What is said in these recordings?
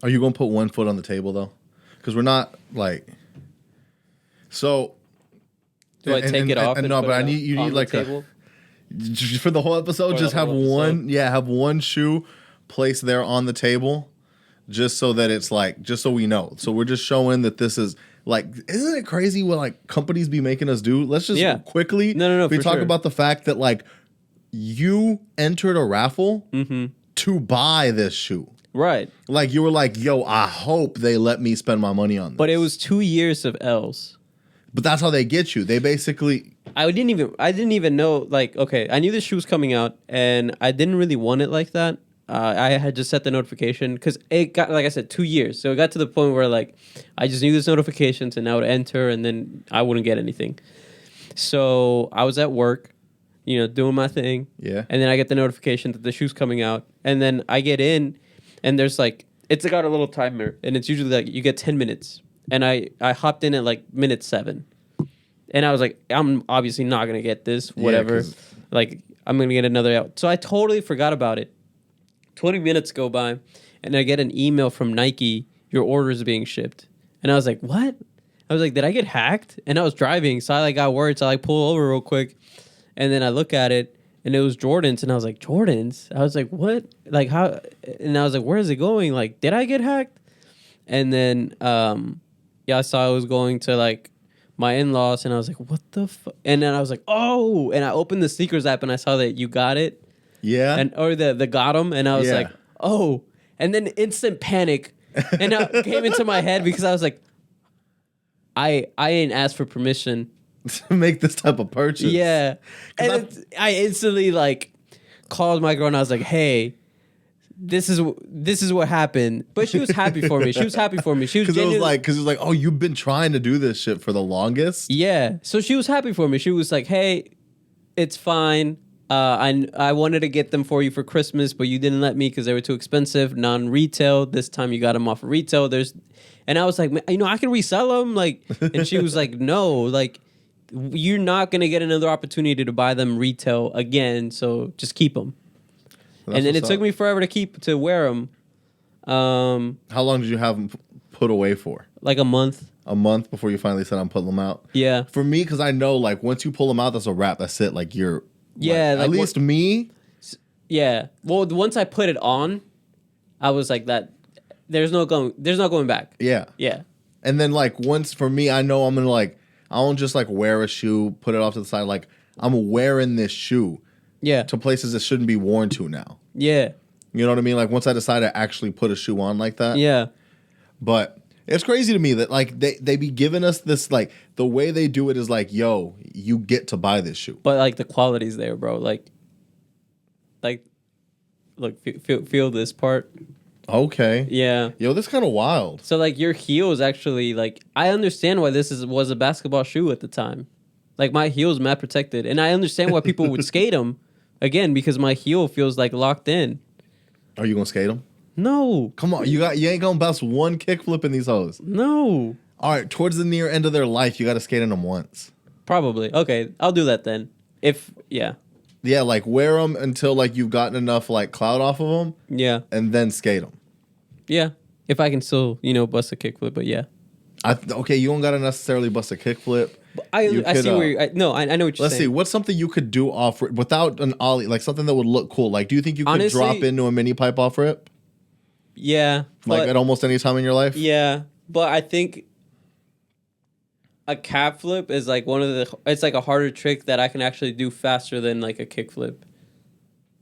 Are you gonna put one foot on the table though? Because we're not like. So. Do I take it off? No, but I need you need like table? for the whole episode. Just have one. Yeah, have one shoe placed there on the table, just so that it's like, just so we know. So we're just showing that this is like, isn't it crazy what like companies be making us do? Let's just quickly. No. We talk about the fact that like you entered a raffle to buy this shoe. Right. Like you were like, yo, I hope they let me spend my money on this. But it was 2 years of L's. But that's how they get you. They basically. I didn't even know. Like, okay, I knew the shoe was coming out, and I didn't really want it like that. I had just set the notification because it got, like I said, 2 years. So it got to the point where like I just knew this notifications, and I would enter, and then I wouldn't get anything. So I was at work, doing my thing. Yeah. And then I get the notification that the shoe's coming out, and then I get in, and there's like it's got a little timer, and it's usually like you get 10 minutes. And I hopped in at like minute 7. And I was like, I'm obviously not going to get this, whatever. Yeah, like, I'm going to get another out. So I totally forgot about it. 20 minutes go by, and I get an email from Nike, your order is being shipped. And I was like, what? I was like, did I get hacked? And I was driving, so I like got worried, so I like pull over real quick. And then I look at it, and it was Jordans. And I was like, Jordans? I was like, what? Like, how? And I was like, where is it going? Like, did I get hacked? And then, I saw it was going to like my in-laws, and I was like, what the fuck? And then I was like, oh, and I opened the sneakers app, and I saw that you got it. Yeah. Or the got 'em, and I was like, oh. And then instant panic, and it came into my head because I was like, I didn't ask for permission to make this type of purchase. Yeah. And I instantly like called my girl, and I was like, hey, this is what happened. But she was happy for me. She was because it was like, oh, you've been trying to do this shit for the longest. Yeah. So she was happy for me. She was like, hey, it's fine. I wanted to get them for you for Christmas, but you didn't let me because they were too expensive. Non-retail. This time you got them off of retail. And I was like, I can resell them. Like, and she was like, no, like, you're not gonna get another opportunity to buy them retail again. So just keep them. And then it took me forever to wear them. How long did you have them put away for? Like a month. A month before you finally said I'm putting them out? Yeah. For me, because I know like once you pull them out, that's a wrap. That's it. Like you're... Yeah. Like, at least me... Yeah. Well, once I put it on, I was like that. There's no going back. Yeah. Yeah. And then like once for me, I know I'm going to like... I don't just like wear a shoe, put it off to the side. Like I'm wearing this shoe. Yeah. To places it shouldn't be worn to now. Yeah. You know what I mean? Like once I decide to actually put a shoe on like that. Yeah. But it's crazy to me that like they be giving us this like the way they do it is like, yo, you get to buy this shoe. But like the quality's there, bro. Like look, feel this part. Okay. Yeah. Yo, this is kind of wild. So like your heel is actually like I understand why this was a basketball shoe at the time. Like my heel is mad protected, and I understand why people would skate them. Again, because my heel feels like locked in. Are you gonna skate them? No. Come on, you ain't gonna bounce one kickflip in these hoes. No. All right, towards the near end of their life, you got to skate in them once. Probably. Okay, I'll do that then. Yeah, like wear them until like you've gotten enough like clout off of them. Yeah. And then skate them. Yeah, if I can still bust a kickflip, but yeah. Okay, you don't gotta necessarily bust a kickflip. I see where you're... I know what you're saying. Let's see. What's something you could do off without an ollie? Like something that would look cool. Like, do you think you could drop into a mini pipe off rip? Yeah. Like at almost any time in your life? Yeah. But I think a cap flip is like it's like a harder trick that I can actually do faster than like a kick flip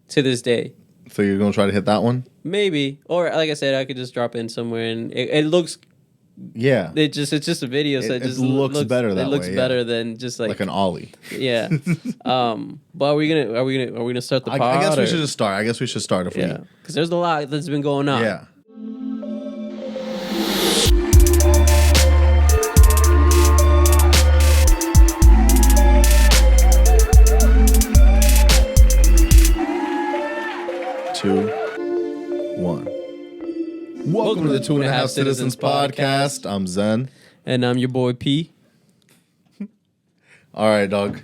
to this day. So you're going to try to hit that one? Maybe. Or like I said, I could just drop in somewhere and it looks... Yeah. It's just a video, so it just looks better that way. It looks better than just like an ollie. Yeah. But are we gonna start the pod? I guess we should just start. Because there's a lot that's been going on. Yeah. Two, one. Welcome to the 2.5 Citizens Podcast. I'm Zen. And I'm your boy P. All right, dog.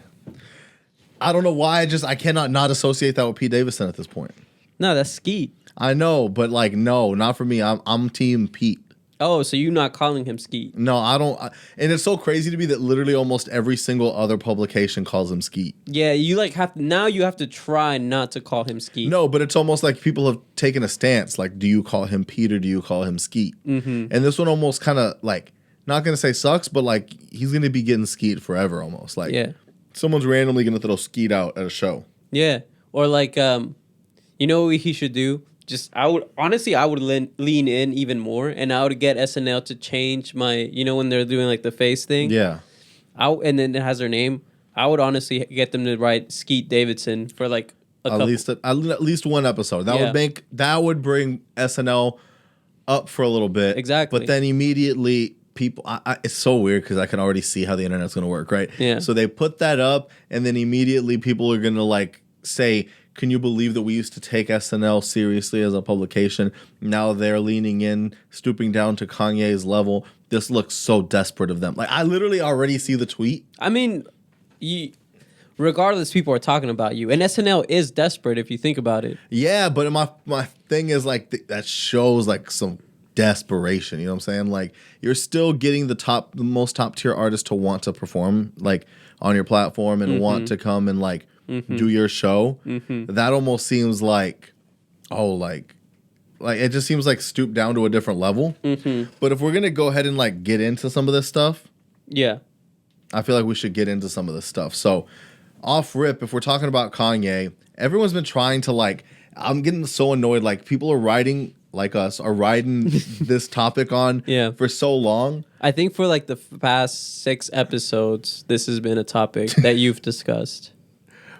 I don't know why I cannot not associate that with Pete Davidson at this point. No, that's Skeet. I know, but like, no, not for me. I'm Team Pete. Oh, so you're not calling him Skeet? No, I don't. And it's so crazy to me that literally almost every single other publication calls him Skeet. Yeah, you like now you have to try not to call him Skeet. No, but it's almost like people have taken a stance. Like, do you call him Pete or do you call him Skeet? And this one almost kind of like, not gonna say sucks, but like he's gonna be getting Skeet forever almost. Like, someone's randomly gonna throw Skeet out at a show. Yeah, or like, you know what he should do? I would lean in even more, and I would get SNL to change my, when they're doing like the face thing. Yeah. And then it has their name. I would honestly get them to write Skeet Davidson for like at least one episode. That would bring SNL up for a little bit. Exactly. But then immediately people, it's so weird because I can already see how the internet's going to work, right? Yeah. So they put that up, and then immediately people are going to like say, can you believe that we used to take SNL seriously as a publication? Now they're leaning in, stooping down to Kanye's level. This looks so desperate of them. Like, I literally already see the tweet. I mean, regardless, people are talking about you. And SNL is desperate if you think about it. Yeah, but my thing is like that shows like some desperation. You know what I'm saying? Like, you're still getting the most top tier artists to want to perform like on your platform and want to come and like do your show. That almost seems like, like it just seems like stoop down to a different level. But if we're gonna go ahead and like get into some of this stuff, I feel like we should get into some of this stuff. So off rip, if we're talking about Kanye, everyone's been trying to like, I'm getting so annoyed. Like, people are riding this topic on for so long. I think for like the past 6 episodes, this has been a topic that you've discussed.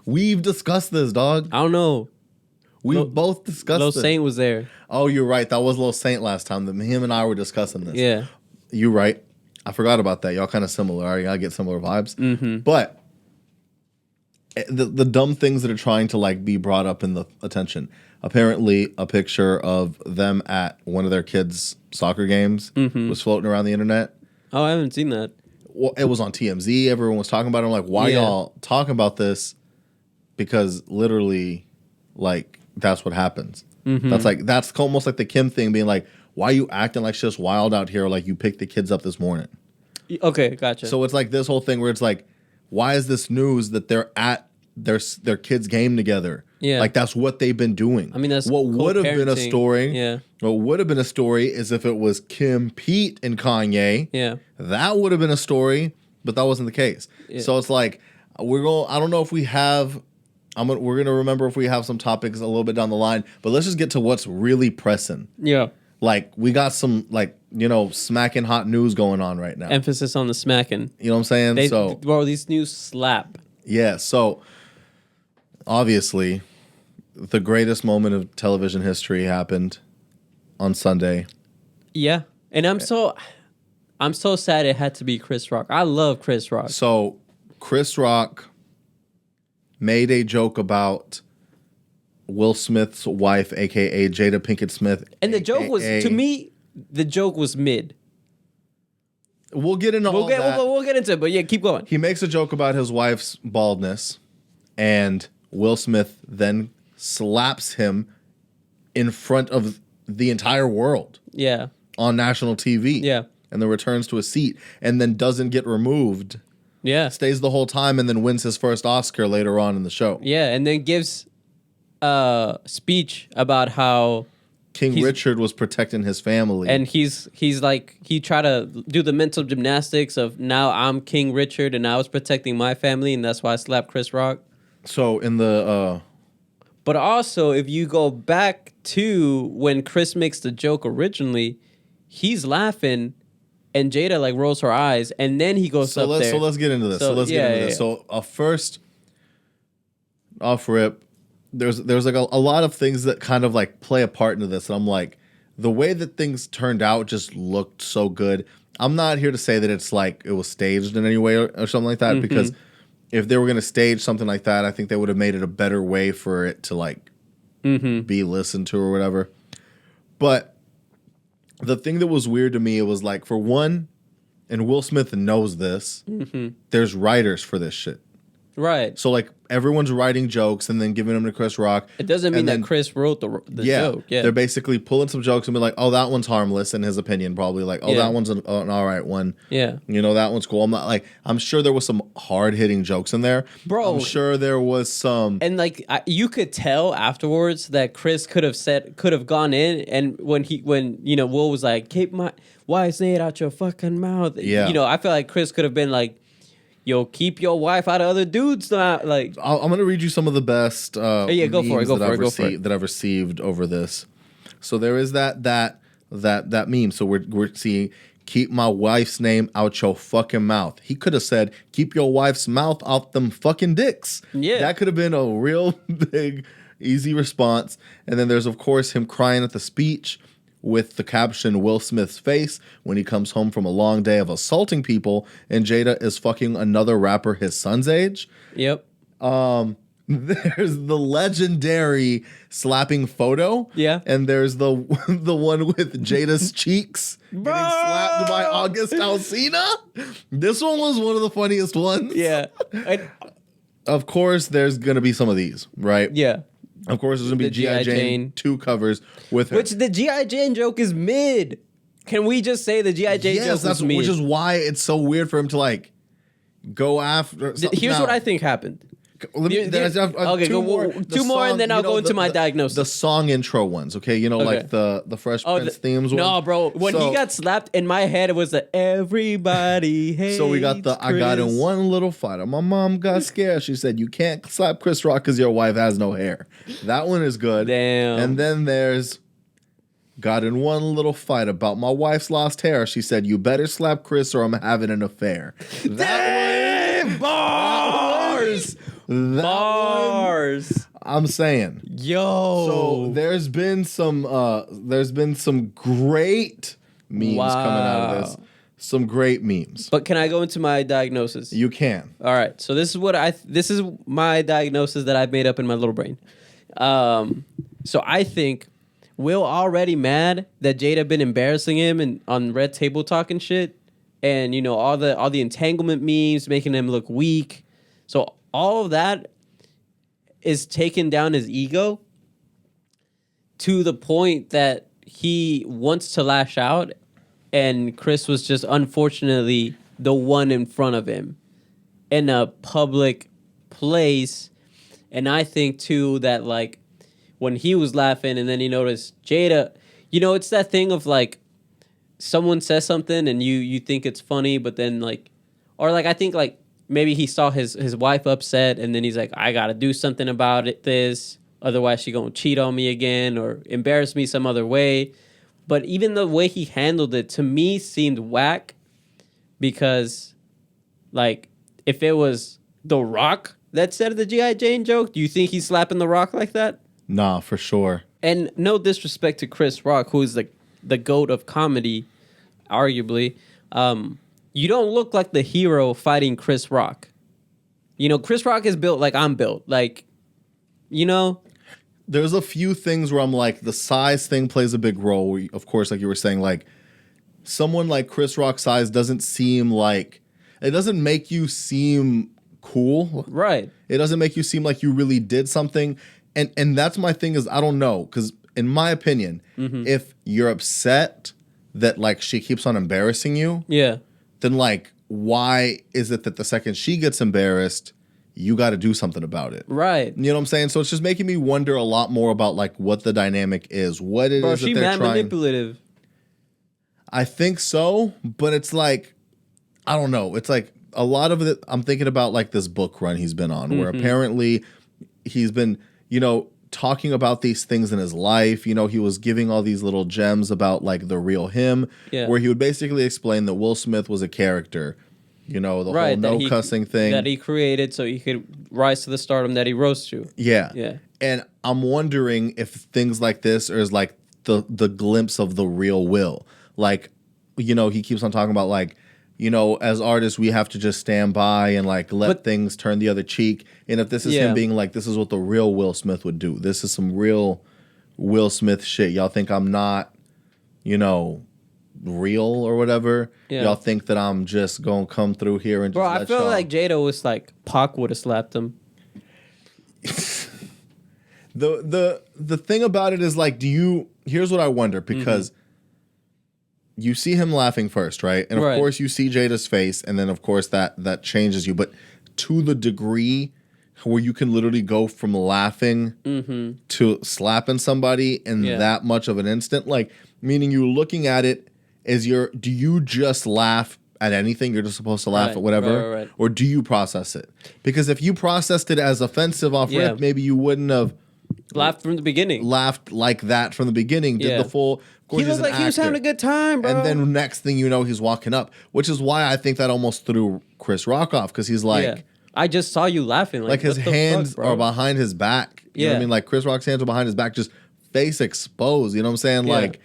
We've discussed this, dog. I don't know. We've both discussed Lil this. Saint was there. Oh, you're right. That was Lil Saint last time. Him and I were discussing this. Yeah. You're right. I forgot about that. Y'all kind of similar. I get similar vibes. But the dumb things that are trying to like be brought up in the attention. Apparently, a picture of them at one of their kids' soccer games was floating around the internet. Oh, I haven't seen that. Well, it was on TMZ. Everyone was talking about it. I'm like, why y'all talking about this? Because literally, like, that's what happens. That's almost like the Kim thing, being like, why are you acting like shit's wild out here? Like, you picked the kids up this morning. Okay, gotcha. So it's like this whole thing where it's like, why is this news that they're at their kids' game together? Yeah, like that's what they've been doing. I mean, that's what would have been a story. Yeah, what would have been a story is if it was Kim, Pete, and Kanye. Yeah, that would have been a story, but that wasn't the case. Yeah. So it's like I don't know if we have. We're gonna remember if we have some topics a little bit down the line, but let's just get to what's really pressing. Yeah, like we got some smacking hot news going on right now. Emphasis on the smacking. You know what I'm saying? Bro, these news slap. Yeah. So obviously, the greatest moment of television history happened on Sunday. Yeah, and I'm so sad it had to be Chris Rock. I love Chris Rock. So Chris Rock made a joke about Will Smith's wife, a.k.a. Jada Pinkett Smith. And the joke was, to me, the joke was mid. We'll get into all that. We'll get into it, but yeah, keep going. He makes a joke about his wife's baldness, and Will Smith then slaps him in front of the entire world. Yeah. On national TV. Yeah. And then returns to a seat and then doesn't get removed. Yeah. Stays the whole time and then wins his first Oscar later on in the show. Yeah, and then gives a speech about how King Richard was protecting his family. And he's like, he tried to do the mental gymnastics of, now I'm King Richard and I was protecting my family and that's why I slapped Chris Rock. So in the but also, if you go back to when Chris makes the joke originally, he's laughing and Jada like rolls her eyes and then he goes up there. So let's get into this. So first, off rip, there's like a lot of things that kind of like play a part into this. And I'm like, the way that things turned out just looked so good. I'm not here to say that it's like it was staged in any way or something like that, because if they were going to stage something like that, I think they would have made it a better way for it to like be listened to or whatever. But the thing that was weird to me, it was like, for one, and Will Smith knows this, there's writers for this shit. Right. So like everyone's writing jokes and then giving them to Chris Rock. It doesn't mean that Chris wrote the joke. Yeah. They're basically pulling some jokes and be like, oh, that one's harmless in his opinion, probably. Like, oh, that one's an all right one. Yeah. You know, that one's cool. I'm sure there was some hard hitting jokes in there. Bro. I'm sure there was some. And like you could tell afterwards that Chris could have gone in, and when Will was like, keep my why say it out your fucking mouth. Yeah. You know, I feel like Chris could have been like, yo, keep your wife out of other dudes. Like, I'm gonna read you some of the best go for it. that I've received over this. So there is that meme. So we're seeing keep my wife's name out your fucking mouth. He could have said keep your wife's mouth out them fucking dicks. Yeah, that could have been a real big easy response. And then there's of course him crying at the speech with the caption Will Smith's face when he comes home from a long day of assaulting people and Jada is fucking another rapper his son's age. Yep. There's the legendary slapping photo. Yeah. And there's the one with Jada's cheeks getting slapped by August Alsina. This one was one of the funniest ones. Yeah. Of course, there's going to be some of these, right? Yeah. Of course, there's going to be G.I. Jane 2 covers with her. Which the G.I. Jane joke is mid. Can we just say the G.I. Jane joke is mid? Which is why it's so weird for him to like go after. Here's what I think happened. Two more, and then I'll go into my diagnosis. The song intro ones, okay? You know, like the Fresh Prince themes ones. No, bro. When he got slapped, in my head, it was the everybody hates So we got the Chris. I got in one little fight. My mom got scared. She said, you can't slap Chris Rock because your wife has no hair. That one is good. Damn. And then there's got in one little fight about my wife's lost hair. She said, you better slap Chris or I'm having an affair. Damn! Bars! Bars. I'm saying. Yo. So there's been some great memes coming out of this. Some great memes. But can I go into my diagnosis? You can. All right. So this is my diagnosis that I've made up in my little brain. So I think Will already mad that Jada been embarrassing him and on Red Table Talk and shit, and you know all the entanglement memes making him look weak. So all of that is taking down his ego to the point that he wants to lash out, and Chris was just unfortunately the one in front of him in a public place. And I think too that like when he was laughing and then he noticed Jada, you know, it's that thing of like someone says something and you think it's funny, but then like, or like I think like maybe he saw his wife upset and then he's like, I gotta do something about this, otherwise she gonna cheat on me again or embarrass me some other way. But even the way he handled it to me seemed whack, because like if it was The Rock that said the G.I. Jane joke, do you think he's slapping The Rock like that? Nah, for sure. And no disrespect to Chris Rock, who is the GOAT of comedy, arguably. You don't look like the hero fighting Chris Rock. You know, Chris Rock is built like I'm built. Like, you know? There's a few things where I'm like, the size thing plays a big role. Of course, like you were saying, like, someone like Chris Rock's size doesn't seem like... It doesn't make you seem cool. Right. It doesn't make you seem like you really did something. And that's my thing is, I don't know. Because in my opinion, if you're upset that, like, she keeps on embarrassing you... Yeah. Then, like, why is it that the second she gets embarrassed, you got to do something about it? Right. You know what I'm saying? So it's just making me wonder a lot more about, like, what the dynamic is. What it is that they're trying... manipulative. I think so, but it's like, I don't know. It's like a lot of it, I'm thinking about, like, this book run he's been on, where apparently he's been, you know, talking about these things in his life. You know, he was giving all these little gems about like the real him, where he would basically explain that Will Smith was a character, you know, the whole no cussing thing that he created so he could rise to the stardom that he rose to. Yeah. And I'm wondering if things like this is like the glimpse of the real Will. Like, you know, he keeps on talking about like, you know, as artists, we have to just stand by and like let things turn the other cheek. And if this is him being like, this is what the real Will Smith would do. This is some real Will Smith shit. Y'all think I'm not, you know, real or whatever. Yeah. Y'all think that I'm just gonna come through here and just Bro, let I feel y'all. like Jada was like Pac would have slapped him. The thing about it is like, here's what I wonder, because you see him laughing first, right? And of course you see Jada's face, and then of course that changes you. But to the degree where you can literally go from laughing to slapping somebody in that much of an instant, like, meaning you looking at it as do you just laugh at anything? You're just supposed to laugh at whatever? Right. Or do you process it? Because if you processed it as offensive off rip, maybe you wouldn't have laughed from the beginning. Laughed like that from the beginning. Did the full. Of course, he looked like he was having a good time, bro. And then next thing you know, he's walking up, which is why I think that almost threw Chris Rock off, because he's like, I just saw you laughing. Like his hands are behind his back. You know what I mean? Like Chris Rock's hands are behind his back, just face exposed. You know what I'm saying? Like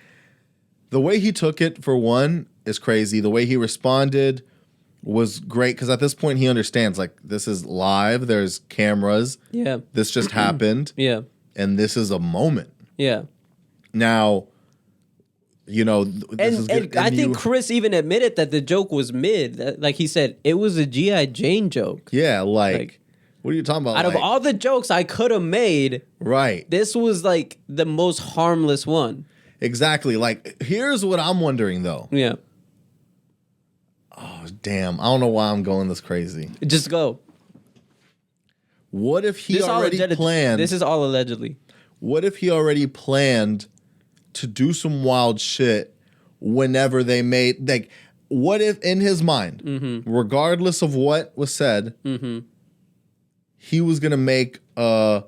the way he took it, for one, is crazy. The way he responded was great, because at this point he understands, like, this is live. There's cameras. Yeah. This just happened. Yeah. And this is a moment. Yeah. Now, you know, this is good. And I think Chris even admitted that the joke was mid. Like he said, it was a G.I. Jane joke. Yeah, like what are you talking about? Out of all the jokes I could have made, this was like the most harmless one. Exactly. Like, here's what I'm wondering, though. Yeah. Oh, damn. I don't know why I'm going this crazy. Just go. What if he already planned... This is all allegedly. What if he already planned to do some wild shit whenever they made... Like, what if in his mind, regardless of what was said, he was going to make a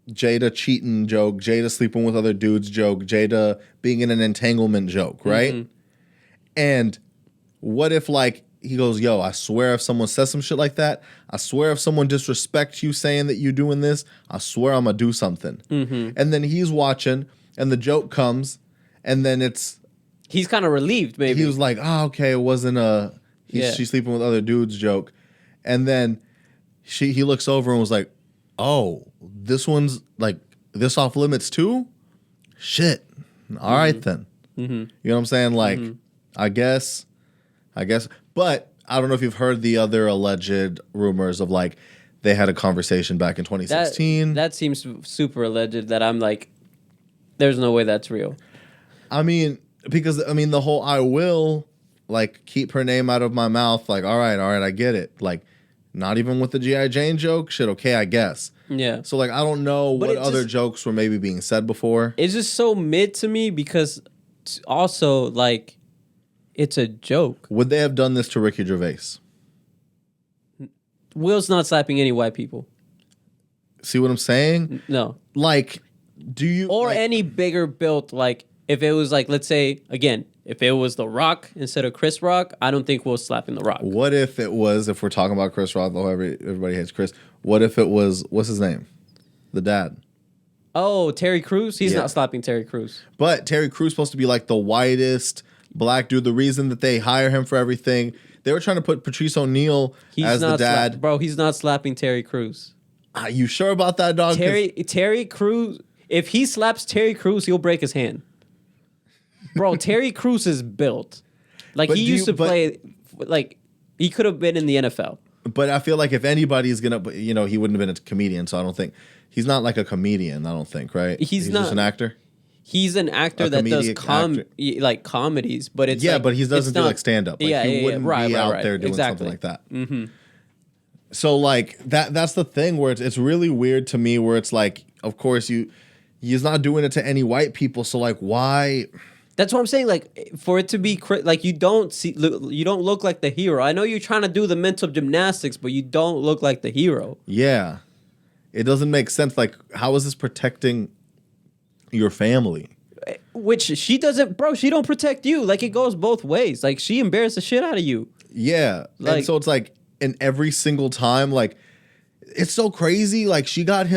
Jada cheating joke, Jada sleeping with other dudes joke, Jada being in an entanglement joke, right? And what if, like, he goes, yo, I swear if someone says some shit like that, I swear if someone disrespects you saying that you doing this, I swear I'm going to do something. And then he's watching, and the joke comes, and then he's kind of relieved, maybe. He was like, oh, okay, it wasn't she's sleeping with other dudes joke. And then he looks over and was like, oh, this one's, like, this off limits too? Shit. All right, then. You know what I'm saying? Like, I guess. But I don't know if you've heard the other alleged rumors of, like, they had a conversation back in 2016. That seems super alleged, that I'm like, there's no way that's real. I mean, because, the whole I will, like, keep her name out of my mouth. Like, all right, I get it. Like, not even with the G.I. Jane joke? Shit, okay, I guess. Yeah. So, like, I don't know what other jokes were maybe being said before. It's just so mid to me, because also, like, it's a joke. Would they have done this to Ricky Gervais? Will's not slapping any white people. See what I'm saying? No. Like, do you... Or like, any bigger built, like, if it was, like, let's say, again, if it was The Rock instead of Chris Rock, I don't think Will's slapping The Rock. What if it was, if we're talking about Chris Rock, though everybody hates Chris, what if it was, what's his name? The dad. Oh, Terry Crews? He's not slapping Terry Crews. But Terry Crews is supposed to be, like, the whitest black dude. The reason that they hire him for everything, they were trying to put Patrice O'Neal as the dad. Bro, he's not slapping Terry Crews. Are you sure about that, dog? Terry Crews, if he slaps Terry Crews, he'll break his hand. Bro, Terry Crews is built. Like, he used to play, like, he could have been in the NFL. But I feel like if anybody's going to, you know, he wouldn't have been a comedian, so I don't think, he's not like a comedian, I don't think, right? He's not, just an actor? He's an actor that does like comedies, but it's but he doesn't do like stand up. Like, he wouldn't be out there doing something like that. So like that's the thing where it's really weird to me, where it's like, of course he's not doing it to any white people, so like why? That's what I'm saying. Like, for it to be like, you don't look like the hero. I know you're trying to do the mental gymnastics, but you don't look like the hero. Yeah, it doesn't make sense. Like, how is this protecting your family? Which she doesn't, bro. She don't protect you. Like, it goes both ways. Like, she embarrassed the shit out of you. Yeah, like, and so it's like, in every single time, like, it's so crazy. Like, she got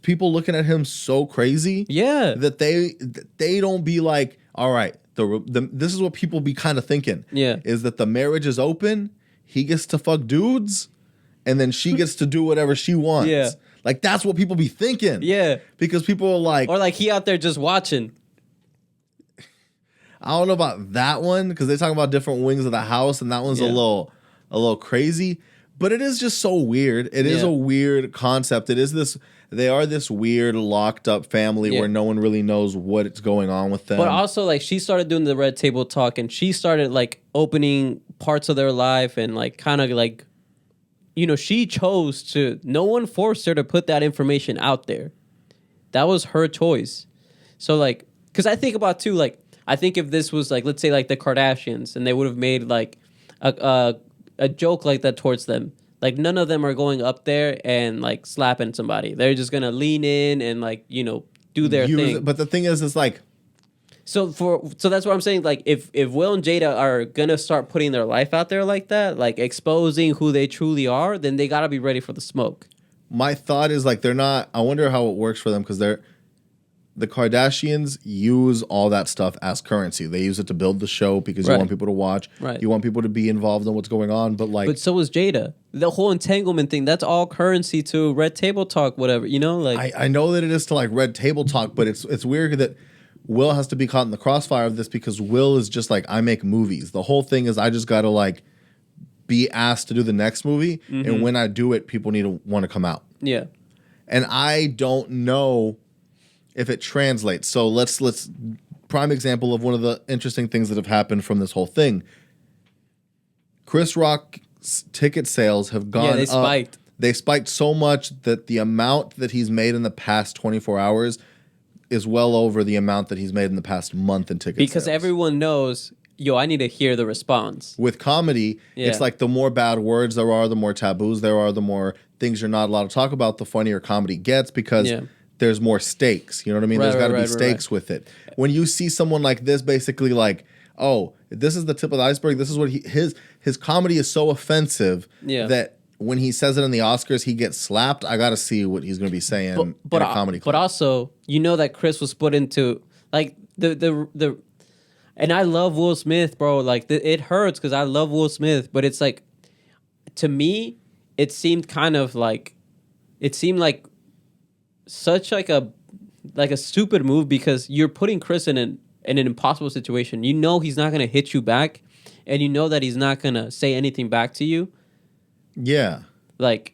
people looking at him so crazy. Yeah, that they don't be like, all right, this is what people be kind of thinking. Yeah, is that the marriage is open. He gets to fuck dudes, and then she gets to do whatever she wants. Yeah. Like, that's what people be thinking. Yeah. Because people are like... Or like, he out there just watching. I don't know about that one because they talk about different wings of the house, and that one's a little crazy. But it is just so weird. It is a weird concept. It is this. They are this weird locked up family where no one really knows what's going on with them. But also, like, she started doing the Red Table Talk, and she started like opening parts of their life, and like kind of like, you know, she chose to. No one forced her to put that information out there. That was her choice. So like, because I think about too, like, I think if this was like, let's say like the Kardashians, and they would have made like a joke like that towards them. Like, none of them are going up there and like slapping somebody. They're just gonna lean in and like, you know, do their thing. But the thing is, it's like, so that's what I'm saying. Like, if Will and Jada are gonna start putting their life out there like that, like exposing who they truly are, then they gotta be ready for the smoke. My thought is like they're not. I wonder how it works for them because the Kardashians use all that stuff as currency. They use it to build the show because you want people to watch. Right. You want people to be involved in what's going on. But so is Jada. The whole entanglement thing, that's all currency to Red Table Talk, whatever. You know, like I know that it is to like Red Table Talk, but it's weird that Will has to be caught in the crossfire of this because Will is just like, I make movies. The whole thing is I just got to like be asked to do the next movie, and when I do it, people need to want to come out. Yeah. And I don't know if it translates. So let's prime example of one of the interesting things that have happened from this whole thing. Chris Rock's ticket sales have gone they up. spiked. They spiked so much that the amount that he's made in the past 24 hours is well over the amount that he's made in the past month in ticket sales. Because everyone knows, yo, I need to hear the response. With comedy, it's like the more bad words there are, the more taboos there are, the more things you're not allowed to talk about, the funnier comedy gets because there's more stakes. You know what I mean? There's got to be stakes with it. When you see someone like this, basically like, oh, this is the tip of the iceberg. This is what his comedy is so offensive that when he says it in the Oscars, he gets slapped. I got to see what he's going to be saying in a comedy club. But also, you know that Chris was put into like the and I love Will Smith, bro. Like it hurts because I love Will Smith, but it's like, to me, it seemed like such like a stupid move because you're putting Chris in an impossible situation. You know he's not gonna hit you back, and you know that he's not gonna say anything back to you. Yeah. Like,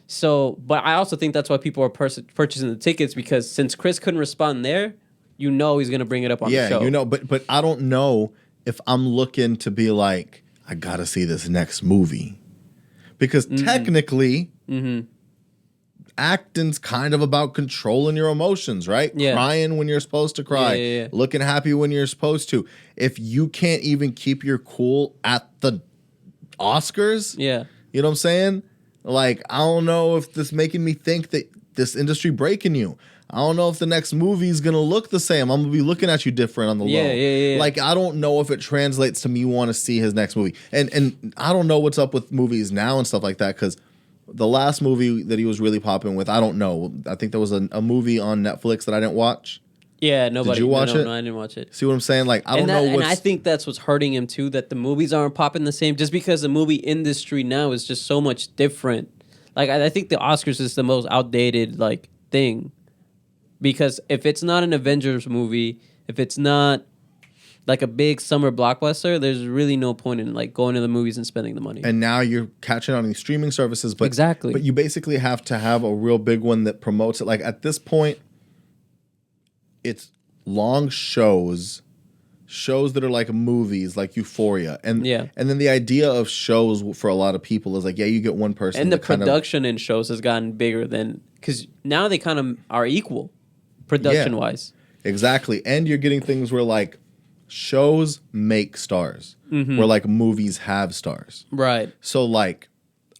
so, but I also think that's why people are purchasing the tickets because since Chris couldn't respond there, you know he's gonna bring it up on the show. Yeah, you know, but I don't know if I'm looking to be like, I gotta see this next movie. Because technically, acting's kind of about controlling your emotions, right? Yeah. Crying when you're supposed to cry, looking happy when you're supposed to. If you can't even keep your cool at the Oscars, you know what I'm saying? Like, I don't know if this making me think that this industry breaking you. I don't know if the next movie is going to look the same. I'm going to be looking at you different on the low. Like, I don't know if it translates to me want to see his next movie. And I don't know what's up with movies now and stuff like that because the last movie that he was really popping with, I don't know. I think there was a movie on Netflix that I didn't watch. Yeah, nobody. Did you watch it? No, I didn't watch it. See what I'm saying? Like, I don't know and I think that's what's hurting him too, that the movies aren't popping the same just because the movie industry now is just so much different. Like, I think the Oscars is the most outdated, like, thing. Because if it's not an Avengers movie, if it's not like a big summer blockbuster, there's really no point in like going to the movies and spending the money. And now you're catching on these streaming services, but exactly. But you basically have to have a real big one that promotes it. Like at this point, it's long shows that are like movies, like Euphoria, and then the idea of shows for a lot of people is like, you get one person, and the production in shows has gotten bigger than because now they kind of are equal. Production wise. Exactly. And you're getting things where like shows make stars. Where like movies have stars. Right. So like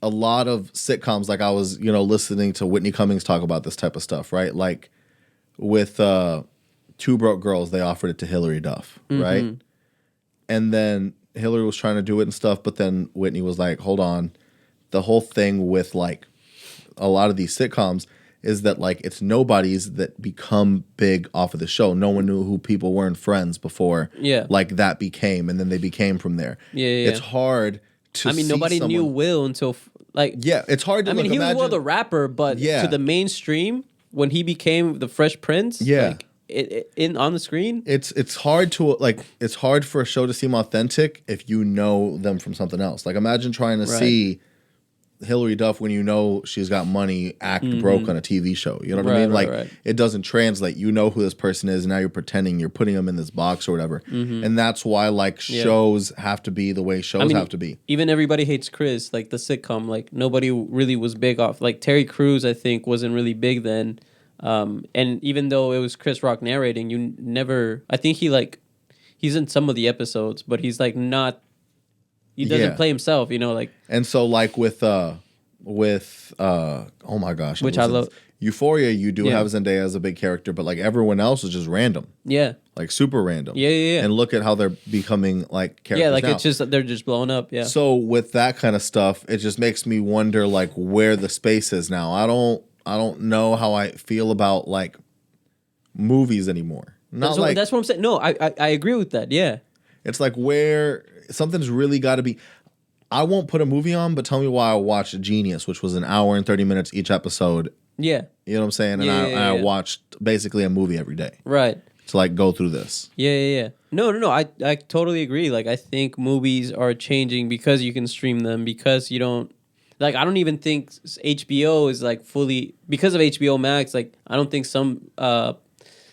a lot of sitcoms, like I was, listening to Whitney Cummings talk about this type of stuff, right? Like with Two Broke Girls, they offered it to Hilary Duff, right? And then Hilary was trying to do it and stuff, but then Whitney was like, hold on. The whole thing with like a lot of these sitcoms is that like it's nobodies that become big off of the show. No one knew who people were in Friends before. Like that became, and then they became from there. It's hard to. Nobody knew Will until it's hard to. He was Will the rapper, but to the mainstream when he became the Fresh Prince. in on the screen. It's hard to like. It's hard for a show to seem authentic if you know them from something else. Like imagine trying to see Hillary Duff when you know she's got money act broke on a TV show. You know what I mean? Like it doesn't translate. You know who this person is, and now you're pretending you're putting them in this box or whatever. And that's why like shows have to be the way shows have to be. Even Everybody Hates Chris, like the sitcom, like nobody really was big off. Like Terry Crews, I think, wasn't really big then. And even though it was Chris Rock narrating, you never. I think he's in some of the episodes, but he's like not. He doesn't play himself, you know, like. And so, like with oh my gosh, which I love, Euphoria. You do have Zendaya as a big character, but like everyone else is just random. Yeah, like super random. Yeah. And look at how they're becoming like characters. Yeah, like now. it's just they're just blowing up. Yeah. So with that kind of stuff, it just makes me wonder like where the space is now. I don't know how I feel about like movies anymore. Not that's what I'm saying. No, I agree with that. Yeah. It's like where something's really got to be. I won't put a movie on, but tell me why I watched Genius, which was an hour and 30 minutes each episode. Yeah. You know what I'm saying? And I watched basically a movie every day. Right. To like go through this. Yeah. No. I totally agree. Like I think movies are changing because you can stream them, because you don't. Like, I don't even think HBO is like fully, because of HBO Max, like, I don't think some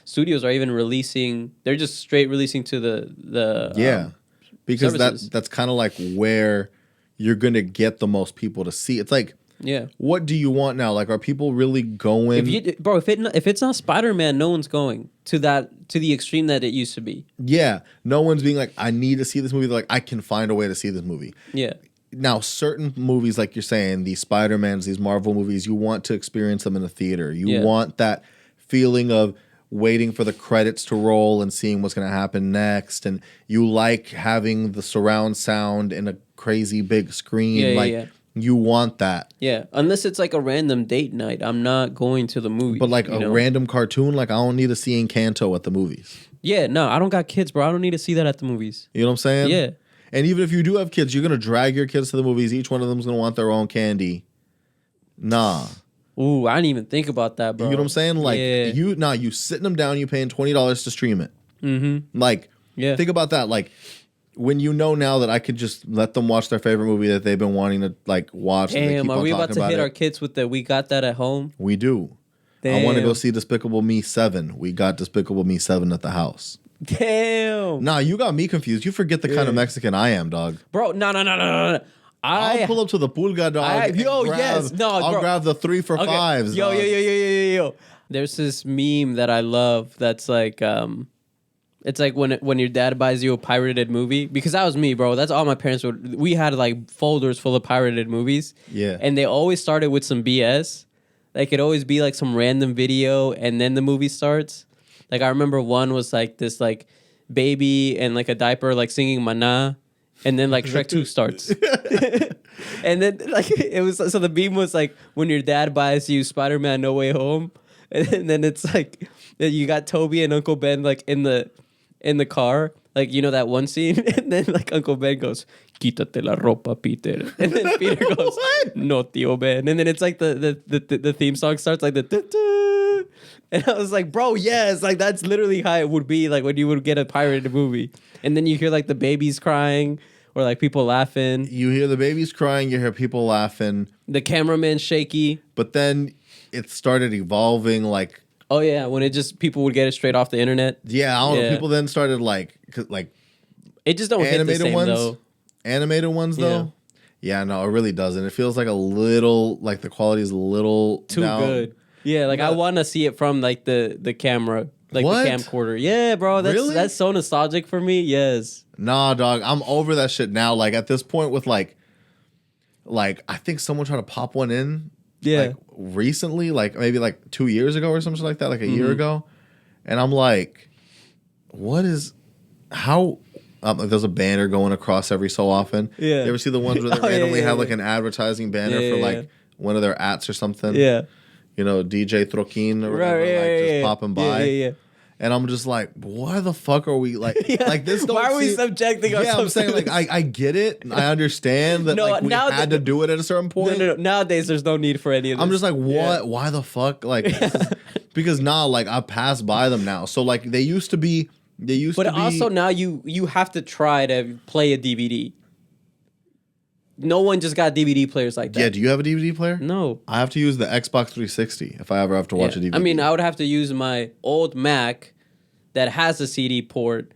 studios are even releasing, they're just straight releasing to the because services. that's kind of like where you're going to get the most people to see. It's like, what do you want now? Like, are people really going? If it's not Spider-Man, no one's going to the extreme that it used to be. Yeah. No one's being like, I need to see this movie. They're like, I can find a way to see this movie. Yeah. Now, certain movies, like you're saying, these Spider-Mans, these Marvel movies, you want to experience them in the theater. You want that feeling of waiting for the credits to roll and seeing what's going to happen next. And you like having the surround sound in a crazy big screen. You want that. Yeah, unless it's like a random date night. I'm not going to the movie. But like a random cartoon, like I don't need to see Encanto at the movies. Yeah, no, I don't got kids, bro. I don't need to see that at the movies. You know what I'm saying? Yeah. And even if you do have kids, you're going to drag your kids to the movies. Each one of them is going to want their own candy. Nah. Ooh, I didn't even think about that, bro. You know what I'm saying? Like, you sitting them down, you paying $20 to stream it. Mm-hmm. Like, think about that. Like, when you know now that I could just let them watch their favorite movie that they've been wanting to, like, watch. Damn, are we about to hit our kids with the, we got that at home? We do. Damn. I want to go see Despicable Me 7. We got Despicable Me 7 at the house. Damn. Nah, you got me confused. You forget the kind of Mexican I am, dog. Bro, no. I'll pull up to the pulga, dog. I'll grab the 3 for $5s. Yo. There's this meme that I love that's like, it's like when your dad buys you a pirated movie. Because that was me, bro. That's all my parents would. We had like folders full of pirated movies. Yeah. And they always started with some BS. Like it'd always be like some random video and then the movie starts. Like I remember one was like this like baby and like a diaper like singing Mana, and then like Shrek 2 starts. And then like it was, so the meme was like when your dad buys you Spider-Man No Way Home, and then it's like you got Toby and Uncle Ben like in the car, like you know that one scene, and then like Uncle Ben goes, "Quítate la ropa, Peter," and then Peter goes, "No, tío Ben," and then it's like the theme song starts like the. And I was like, bro, yes, like that's literally how it would be like when you would get a pirated movie. And then you hear like the babies crying or like people laughing. You hear the babies crying, you hear people laughing. The cameraman shaky. But then it started evolving like... Oh, yeah, when it just, people would get it straight off the internet. Yeah, I don't know. People then started like... It just don't hit the same, ones, though. Animated ones, though? Yeah, no, it really doesn't. It feels like a little... Like the quality is a little... Too good. Yeah, like I want to see it from like the camera, like the camcorder. Yeah, bro, that's so nostalgic for me. Yes. Nah, dog, I'm over that shit now. Like at this point with like I think someone tried to pop one in. Yeah. Like recently, like maybe like 2 years ago or something like that, like a year ago, and I'm like, what is how? There's a banner going across every so often. Yeah. You ever see the ones where they randomly have like an advertising banner for like one of their ads or something? Yeah. You know, DJ Troquin or whatever, just popping by. Yeah. And I'm just like, why the fuck are we like this? Why are we subjecting ourselves? Yeah, I'm saying like I get it. I understand that like we had to do it at a certain point. No. Nowadays, there's no need for any of this. I'm just like, what? Yeah. Why the fuck? Like, Because now, like, I pass by them now. So like they used to be. But also now you have to try to play a DVD. No one just got DVD players like that. Yeah, do you have a DVD player? No. I have to use the Xbox 360 if I ever have to watch a DVD. I mean, I would have to use my old Mac that has a CD port.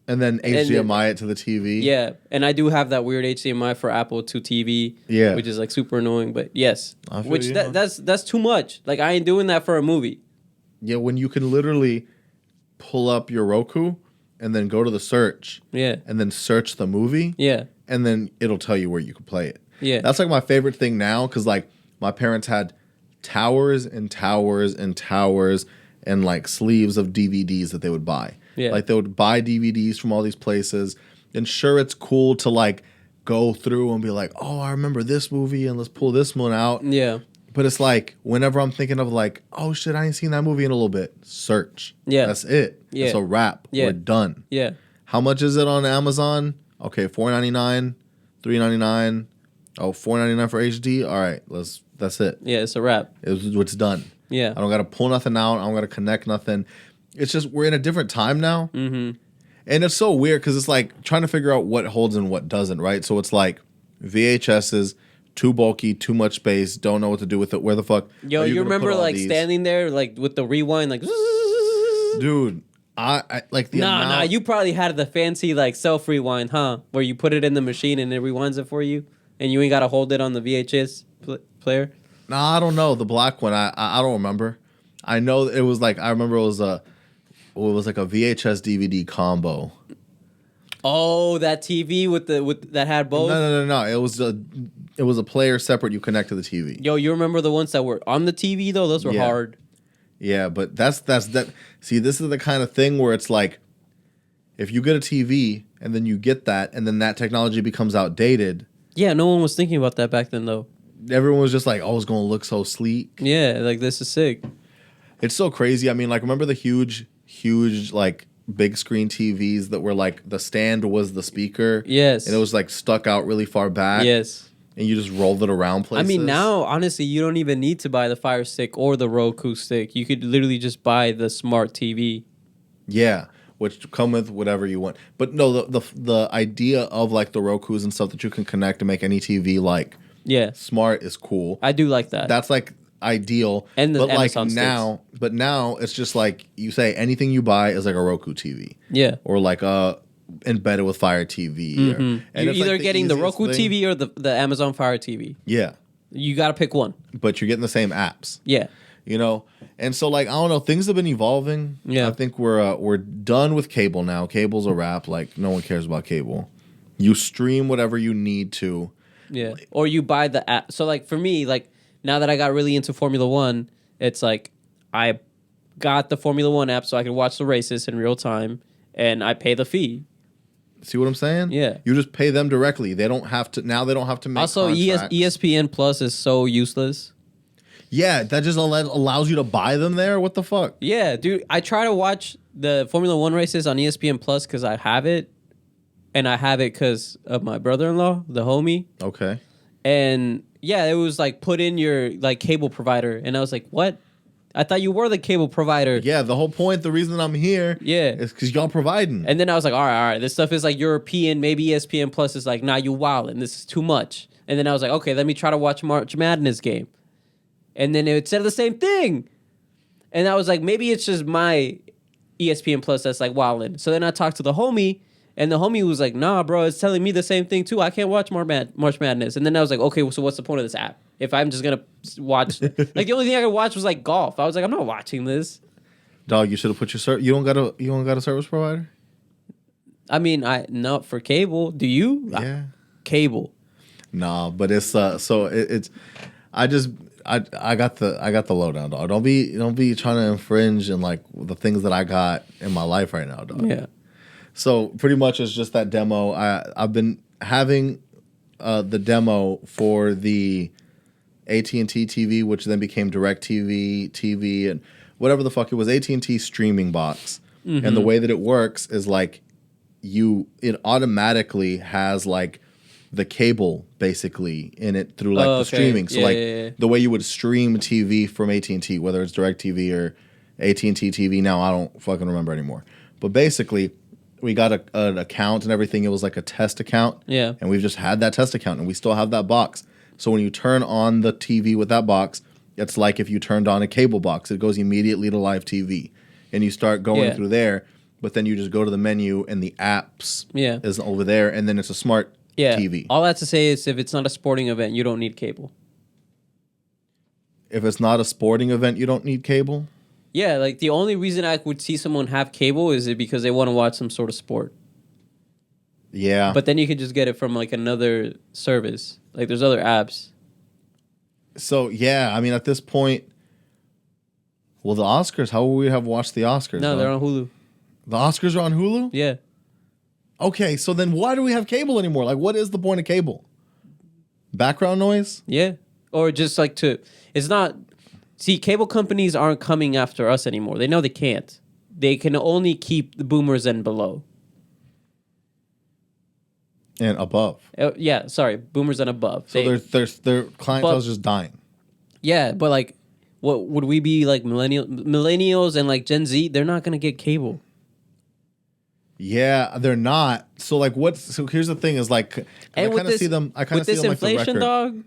And then HDMI it to the TV. Yeah, and I do have that weird HDMI for Apple to TV. Yeah. Which is like super annoying, but yes. Which you, that's too much. Like I ain't doing that for a movie. Yeah, when you can literally pull up your Roku and then go to the search. Yeah. And then search the movie. Yeah. And then it'll tell you where you can play it. Yeah. That's like my favorite thing now because like my parents had towers and towers and towers and like sleeves of DVDs that they would buy. Yeah. Like they would buy DVDs from all these places. And sure, it's cool to like go through and be like, oh, I remember this movie and let's pull this one out. Yeah. But it's like whenever I'm thinking of like, oh shit, I ain't seen that movie in a little bit. Search. Yeah. That's it. Yeah. It's a wrap. Yeah. We're done. Yeah. How much is it on Amazon? Okay, $4.99, $3.99. Oh, $4.99 for HD. All right, that's it. Yeah, it's a wrap. It's done. Yeah. I don't gotta pull nothing out. I don't gotta connect nothing. It's just we're in a different time now. Mm-hmm. And it's so weird because it's like trying to figure out what holds and what doesn't, right? So it's like VHSs, too bulky, too much space, don't know what to do with it. Where the fuck? Yo, you remember like standing there like with the rewind, like dude. I like the amount. Nah, you probably had the fancy like self rewind, huh? Where you put it in the machine and it rewinds it for you, and you ain't gotta hold it on the VHS player. Nah, I don't know the black one. I don't remember. I know it was like I remember it was like a VHS DVD combo. Oh, that TV with that had both. No. It was a player separate. You connect to the TV. Yo, you remember the ones that were on the TV though? Those were hard. Yeah, but that's that. See, this is the kind of thing where it's like, if you get a TV and then you get that, and then that technology becomes outdated. Yeah, no one was thinking about that back then, though. Everyone was just like, "Oh, it's gonna look so sleek." Yeah, like this is sick. It's so crazy. I mean, like, remember the huge, like big screen TVs that were like the stand was the speaker. Yes, and it was like stuck out really far back. Yes. And you just rolled it around places. I mean, now, honestly, you don't even need to buy the Fire Stick or the Roku stick. You could literally just buy the smart TV. Yeah, which come with whatever you want. But no, the idea of like the Rokus and stuff that you can connect to make any TV like smart is cool. I do like that. That's like ideal. And the but Amazon like now, sticks. But now it's just like you say anything you buy is like a Roku TV. Yeah. Or like embedded with Fire TV. Mm-hmm. And you're either getting the Roku thing. TV or the Amazon Fire TV. Yeah. You got to pick one. But you're getting the same apps. Yeah. You know? And so like I don't know, things have been evolving. Yeah. I think we're done with cable now. Cable's a wrap. Like no one cares about cable. You stream whatever you need to. Yeah. Or you buy the app. So like for me, like now that I got really into Formula One, it's like I got the Formula One app so I could watch the races in real time and I pay the fee. See what I'm saying? Yeah. You just pay them directly. They don't have to make also contracts. ESPN Plus is so useless. Yeah, that just allows you to buy them there. What the fuck? Yeah, dude. I try to watch the Formula One races on ESPN Plus because I have it. And I have it because of my brother-in-law, the homie. Okay. And yeah, it was like put in your like cable provider. And I was like, what? I thought you were the cable provider. Yeah, the whole point, the reason I'm here is because y'all providing. And then I was like, all right. This stuff is like European. Maybe ESPN Plus is like, nah, you wildin'. This is too much. And then I was like, okay, let me try to watch March Madness game. And then it said the same thing. And I was like, maybe it's just my ESPN Plus that's like wildin'. So then I talked to the homie. And the homie was like, nah, bro, it's telling me the same thing, too. I can't watch March Madness. And then I was like, okay, so what's the point of this app? If I'm just going to watch... like, the only thing I could watch was, like, golf. I was like, I'm not watching this. Dog, you should have put your... You don't got a service provider? I mean, not for cable. Do you? Yeah. Cable. Nah, but it's... So it's... I got the lowdown, dog. Don't be trying to infringe in, like, the things that I got in my life right now, dog. Yeah. So pretty much it's just that demo. I've been having the demo for the AT&T TV, which then became DirecTV TV, and whatever the fuck it was, AT&T streaming box. Mm-hmm. And the way that it works is like it automatically has like the cable basically in it through like the streaming. So the way you would stream TV from AT&T, whether it's DirecTV or AT&T TV now. I don't fucking remember anymore. But basically, we got an account and everything. It was like a test account. Yeah. And we've just had that test account, and we still have that box. So when you turn on the TV with that box, it's like if you turned on a cable box. It goes immediately to live TV. And you start going through there, but then you just go to the menu, and the apps is over there, and then it's a smart TV. All I have to say is if it's not a sporting event, you don't need cable. If it's not a sporting event, you don't need cable? Yeah, like the only reason I would see someone have cable is because they want to watch some sort of sport. Yeah. But then you could just get it from like another service. Like there's other apps. So, yeah, I mean, at this point, well, the Oscars, how will we have watched the Oscars? No, they're on Hulu. The Oscars are on Hulu? Yeah. Okay, so then why do we have cable anymore? Like, what is the point of cable? Background noise? Yeah. Or just like it's not, see, cable companies aren't coming after us anymore. They know they can't. They can only keep the boomers and below. And above. Yeah, sorry, boomers and above. So their clientele's just dying. Yeah, but like, what would we be like millennials and like Gen Z? They're not gonna get cable. Yeah, they're not. So like, so here's the thing: is like, I kind of see them. I kind of see them like the record. Inflation, dog.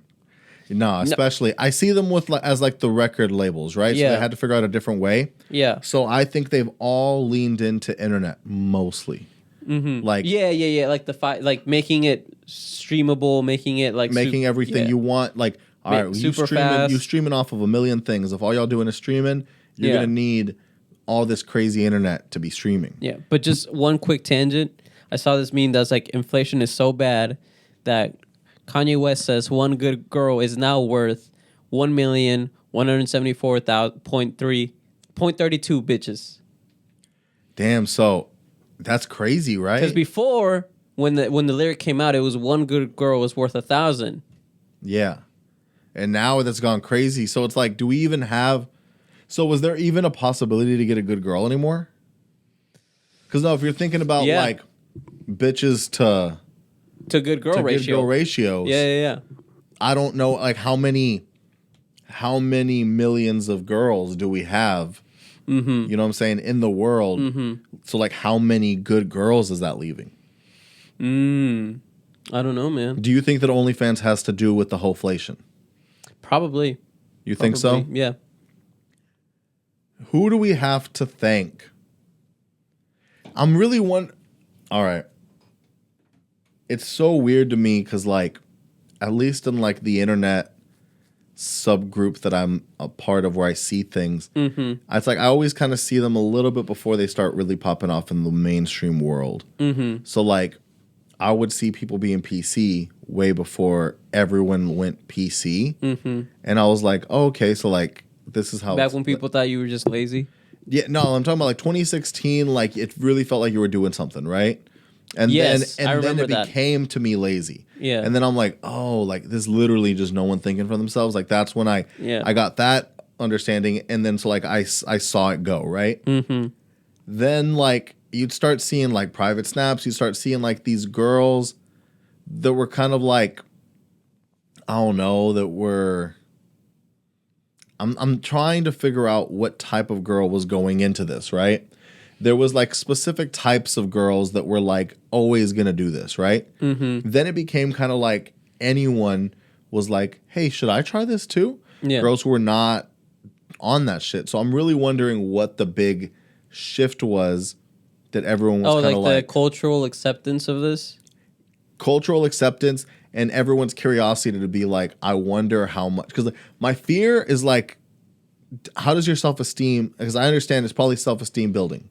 No, especially I see them with as like the record labels, right? Yeah. So they had to figure out a different way. Yeah. So I think they've all leaned into internet mostly. Mm-hmm. Like like like making it streamable, making it like making everything you want. Like, all right, you streaming off of a million things. If all y'all doing is streaming, you're gonna need all this crazy internet to be streaming. Yeah, but just one quick tangent. I saw this meme that's like inflation is so bad that Kanye West says one good girl is now worth 1,174,000.32 bitches. Damn, so that's crazy, right? Because before, when the lyric came out, it was one good girl was worth 1,000. Yeah, and now that's gone crazy. So it's like, do we even have? So was there even a possibility to get a good girl anymore? Because no, if you're thinking about like bitches to good girl ratios, yeah. I don't know, like how many millions of girls do we have? Mm-hmm. You know what I'm saying, in the world. Mm-hmm. So like, how many good girls is that leaving? I don't know, man. Do you think that OnlyFans has to do with the HOEFLATION? Probably. You think so? Yeah. Who do we have to thank? I'm really all right. It's so weird to me because, like, at least in like the internet subgroup that I'm a part of, where I see things, it's like I always kind of see them a little bit before they start really popping off in the mainstream world. So like, I would see people being PC way before everyone went PC, and I was like, oh, okay, so like, this is how back when people thought you were just lazy. Yeah, no, I'm talking about like 2016. Like, it really felt like you were doing something, right? And yes, then it became to me lazy. Yeah, and then I'm like, oh, like this literally just no one thinking for themselves. Like that's when I got that understanding, and then so like I saw it go right. Then like you'd start seeing like private snaps. You start seeing like these girls that were kind of like, I don't know, that were. I'm trying to figure out what type of girl was going into this, right? There was like specific types of girls that were like always gonna do this, right? Then it became kind of like anyone was like, hey, should I try this too? Yeah. Girls who were not on that shit. So I'm really wondering what the big shift was that everyone was kind of like the cultural acceptance of this? Cultural acceptance and everyone's curiosity to be like, I wonder how much. Because my fear is like, how does your self-esteem, because I understand it's probably self-esteem building,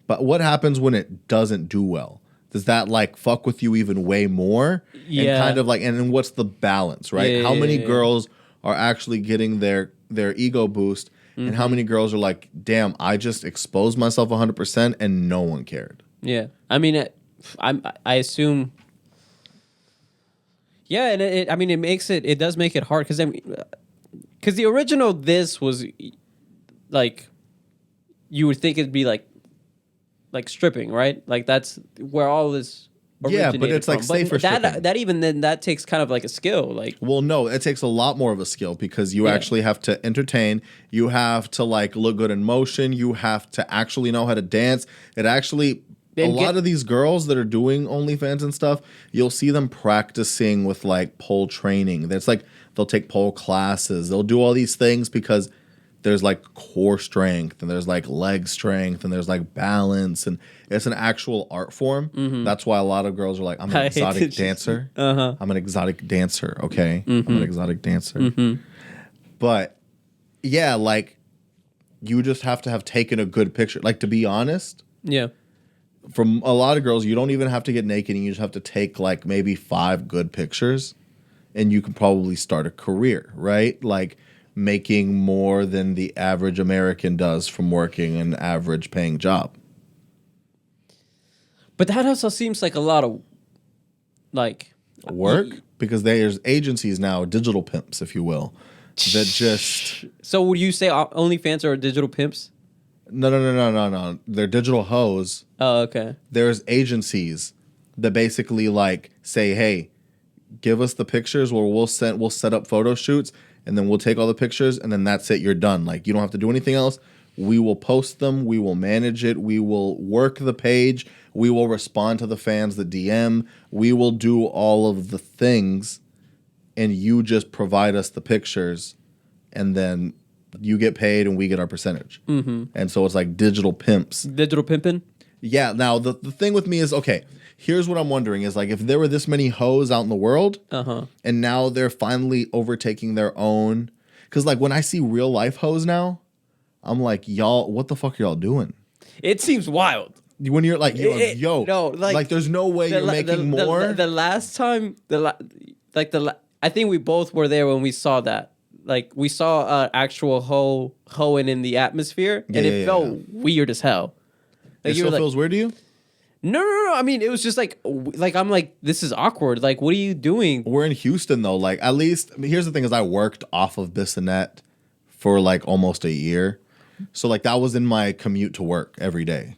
but what happens when it doesn't do well? Does that like fuck with you even way more? Yeah. And kind of like, and then what's the balance, right? Yeah, how many girls are actually getting their ego boost, and how many girls are like, damn, I just exposed myself 100% and no one cared? Yeah. I mean, I assume... Yeah, and it does make it hard because the original this was like, you would think it'd be like stripping, right? Like that's where all this originated Yeah, but it's like from. safer shipping. That even then that takes kind of like a skill. Like, well, no, it takes a lot more of a skill because you actually have to entertain. You have to like look good in motion. You have to actually know how to dance. It actually, a lot of these girls that are doing OnlyFans and stuff, you'll see them practicing with like pole training. That's like they'll take pole classes. They'll do all these things because there's like core strength and there's like leg strength and there's like balance, and it's an actual art form. That's why a lot of girls are like, I'm an exotic dancer. I'm an exotic dancer. Okay. I'm an exotic dancer. But yeah, like you just have to have taken a good picture. Like, to be honest, from a lot of girls, you don't even have to get naked, and you just have to take like maybe 5 good pictures and you can probably start a career, right? Like, making more than the average American does from working an average paying job. But that also seems like a lot of like work, because there's agencies now, digital pimps, if you will, that just. So would you say OnlyFans are digital pimps? No. They're digital hoes. Oh, okay. There's agencies that basically like say, hey, give us the pictures, or we'll set up photo shoots, and then we'll take all the pictures, and then that's it. You're done. Like, you don't have to do anything else. We will post them. We will manage it. We will work the page. We will respond to the fans, the DM. We will do all of the things, and you just provide us the pictures, and then you get paid and we get our percentage. And so it's like digital pimps. Digital pimping? Yeah. Now, the thing with me is, okay, here's what I'm wondering is, like, if there were this many hoes out in the world, and now they're finally overtaking their own. Because, like, when I see real life hoes now, I'm like, y'all, what the fuck are y'all doing? It seems wild. When you're like, yo, no, like there's no way you're making more. The last time, I think we both were there when we saw that. Like, we saw an actual hoeing in the atmosphere, and it felt weird as hell. Like, it still feels weird to you? No. I mean, it was just like I'm like, this is awkward. Like, what are you doing? We're in Houston though. Like, at least, I mean, here's the thing: is I worked off of Bissonnette for like almost a year, so like that was in my commute to work every day.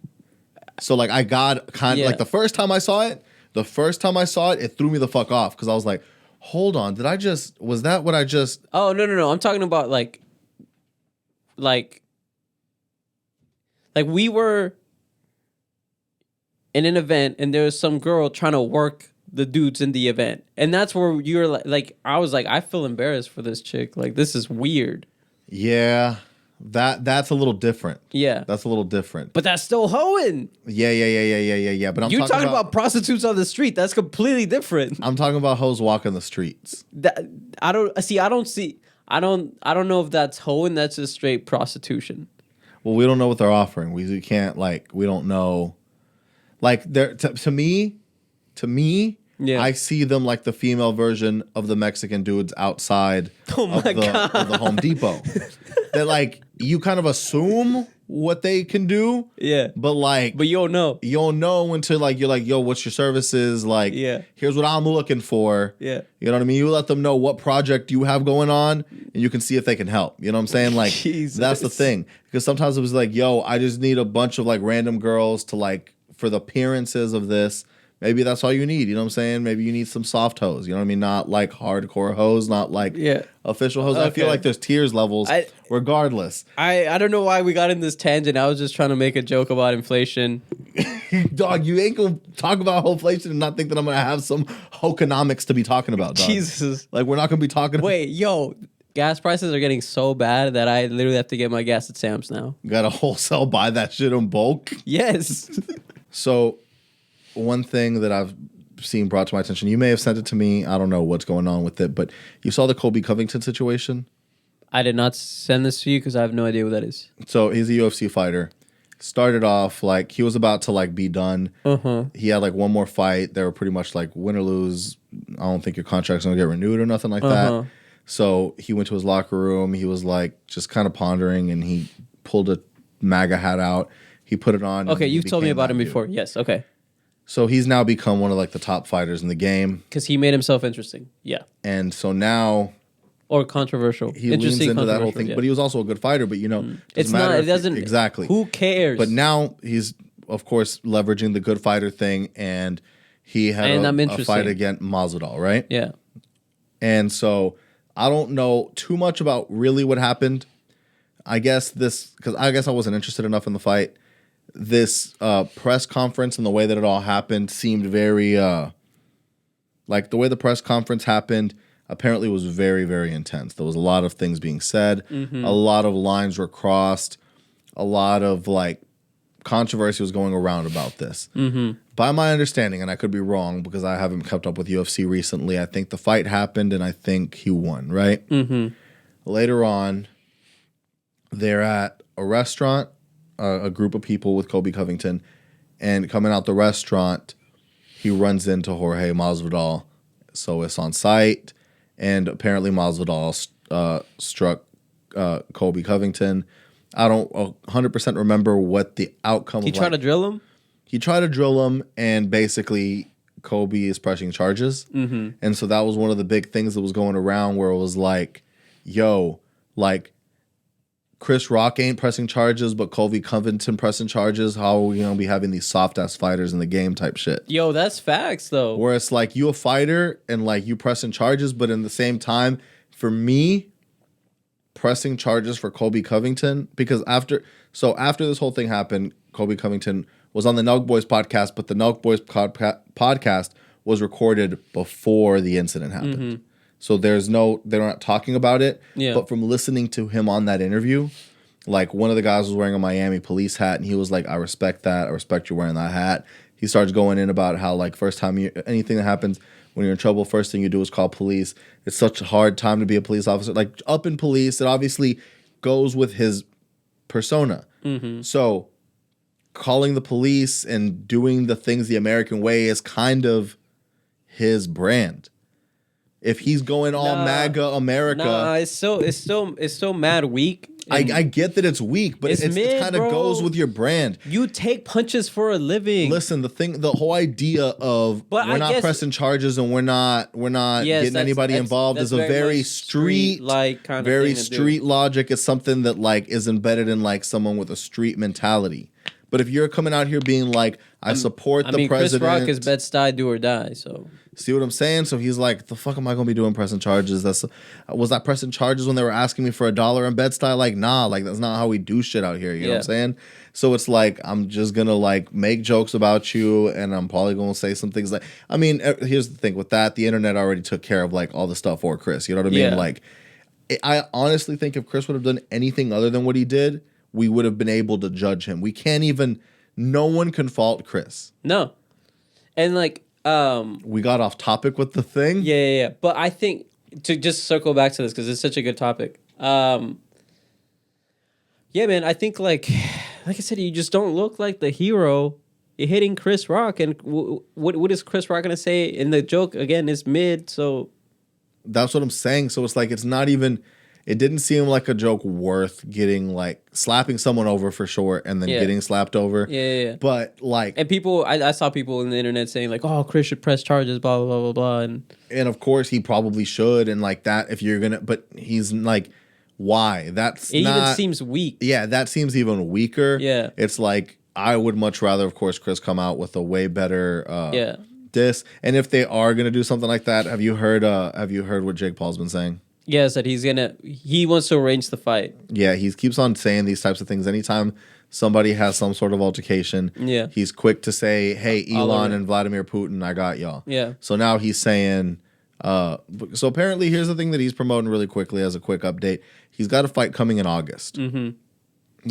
So like I got kind of like the first time I saw it, it threw me the fuck off because I was like, hold on, was that what I just? Oh no! I'm talking about like we were in an event, and there was some girl trying to work the dudes in the event, and that's where you're like I was like, I feel embarrassed for this chick. Like, this is weird. Yeah, that's a little different. Yeah, that's a little different. But that's still hoeing. Yeah. But you're talking about prostitutes on the street. That's completely different. I'm talking about hoes walking the streets. I don't know if that's hoeing. That's just straight prostitution. Well, we don't know what they're offering. We can't, like, we don't know. Like, to me, I see them like the female version of the Mexican dudes outside of the Home Depot. That, like, you kind of assume what they can do. Yeah. But you don't know. You don't know until, like, you're like, yo, what's your services? Like, here's what I'm looking for. Yeah. You know what I mean? You let them know what project you have going on, and you can see if they can help. You know what I'm saying? Like, that's the thing. Because sometimes it was like, yo, I just need a bunch of, like, random girls to, like, for the appearances of this. Maybe that's all you need. You know what I'm saying? Maybe you need some soft hoes. You know what I mean? Not like hardcore hoes, not like official hoes. Okay. I feel like there's tiers levels regardless. I don't know why we got in this tangent. I was just trying to make a joke about inflation. Dog, you ain't going to talk about hoeflation and not think that I'm going to have some hoeconomics to be talking about, dog. Jesus. Like, we're not going to be talking Wait, yo, gas prices are getting so bad that I literally have to get my gas at Sam's now. You got to wholesale buy that shit in bulk? Yes. So, one thing that I've seen brought to my attention, you may have sent it to me. I don't know what's going on with it, but you saw the COLBY Covington situation? I did not send this to you because I have no idea what that is. So he's a UFC fighter. Started off like he was about to like be done. He had like one more fight. They were pretty much like win or lose. I don't think your contract's gonna get renewed or nothing like that. So he went to his locker room. He was like just kind of pondering, and he pulled a MAGA hat out. He put it on. Okay, you've told me about him before. Yes, okay. So he's now become one of like the top fighters in the game. Because he made himself interesting. Yeah. And so now... Or controversial. He leans into that whole thing. Yeah. But he was also a good fighter. But, you know, it's not... It doesn't... Exactly. Who cares? But now he's, of course, leveraging the good fighter thing. And he had And I'm a interested. fight against Masvidal, right? Yeah. And so I don't know too much about really what happened. I guess I wasn't interested enough in the fight. This press conference and the way that it all happened seemed very like the way the press conference happened apparently was very, very intense. There was a lot of things being said. Mm-hmm. A lot of lines were crossed. A lot of like controversy was going around about this. Mm-hmm. By my understanding, and I could be wrong because I haven't kept up with UFC recently, I think the fight happened and I think he won, right? Mm-hmm. Later on, they're at a restaurant, a group of people with Colby Covington, and coming out the restaurant, he runs into Jorge Masvidal. So it's on site, and apparently Masvidal struck Colby Covington. I don't 100% remember what the outcome. He tried to drill him. He tried to drill him, and basically Colby is pressing charges. Mm-hmm. And so that was one of the big things that was going around where it was like, yo, like Chris Rock ain't pressing charges, but Colby Covington pressing charges. How are we going to be having these soft-ass fighters in the game type shit? Yo, that's facts, though. Where it's like you a fighter and like you pressing charges, but in the same time, for me, pressing charges for Colby Covington, because after this whole thing happened, Colby Covington was on the Nelk Boys podcast, but the Nelk Boys podcast was recorded before the incident happened. Mm-hmm. So they're not talking about it. Yeah. But from listening to him on that interview, like one of the guys was wearing a Miami police hat, and he was like, I respect that. I respect you wearing that hat. He starts going in about how like first time anything that happens when you're in trouble, first thing you do is call police. It's such a hard time to be a police officer. Like up in police, it obviously goes with his persona. Mm-hmm. So calling the police and doing the things the American way is kind of his brand. If he's going all MAGA America, it's still mad weak. I get that it's weak, but it kind of goes with your brand. You take punches for a living. Listen, the whole idea of we're not pressing charges and we're not getting anybody involved is a very street like kind of very street logic. Is something that like is embedded in like someone with a street mentality. But if you're coming out here being like, I support the president. Chris Rock is Bed-Stuy, do or die. So see what I'm saying? So he's like, the fuck am I gonna be doing pressing charges? Was I pressing charges when they were asking me for $1 in Bed-Stuy? Like, nah, like that's not how we do shit out here. You know what I'm saying? So it's like I'm just gonna like make jokes about you, and I'm probably gonna say some things like, I mean, here's the thing with that: the internet already took care of like all the stuff for Chris. You know what I mean? Yeah. Like, I honestly think if Chris would have done anything other than what he did, we would have been able to judge him. We can't even. No one can fault Chris. No, and like we got off topic with the thing. Yeah. But I think to just circle back to this because it's such a good topic. Yeah, man. I think like I said, you just don't look like the hero. You're hitting Chris Rock, and what is Chris Rock gonna say in the joke? Again, it's mid, so that's what I'm saying. So it's like it's not even. It didn't seem like a joke worth getting, like, slapping someone over for short and then getting slapped over. Yeah. But, like... And people... I saw people on the internet saying, like, oh, Chris should press charges, blah, blah, blah, blah, blah. And of course, he probably should. And, like, that, if you're going to... But he's, like, why? It even seems weak. Yeah, that seems even weaker. Yeah. It's like, I would much rather, of course, Chris come out with a way better... diss. And if they are going to do something like that, have you heard what Jake Paul's been saying? Yeah, that he wants to arrange the fight. Yeah, he keeps on saying these types of things. Anytime somebody has some sort of altercation, he's quick to say, hey, Elon and Vladimir Putin, I got y'all. Yeah. So now he's saying, so apparently here's the thing that he's promoting really quickly as a quick update. He's got a fight coming in August. Mm-hmm.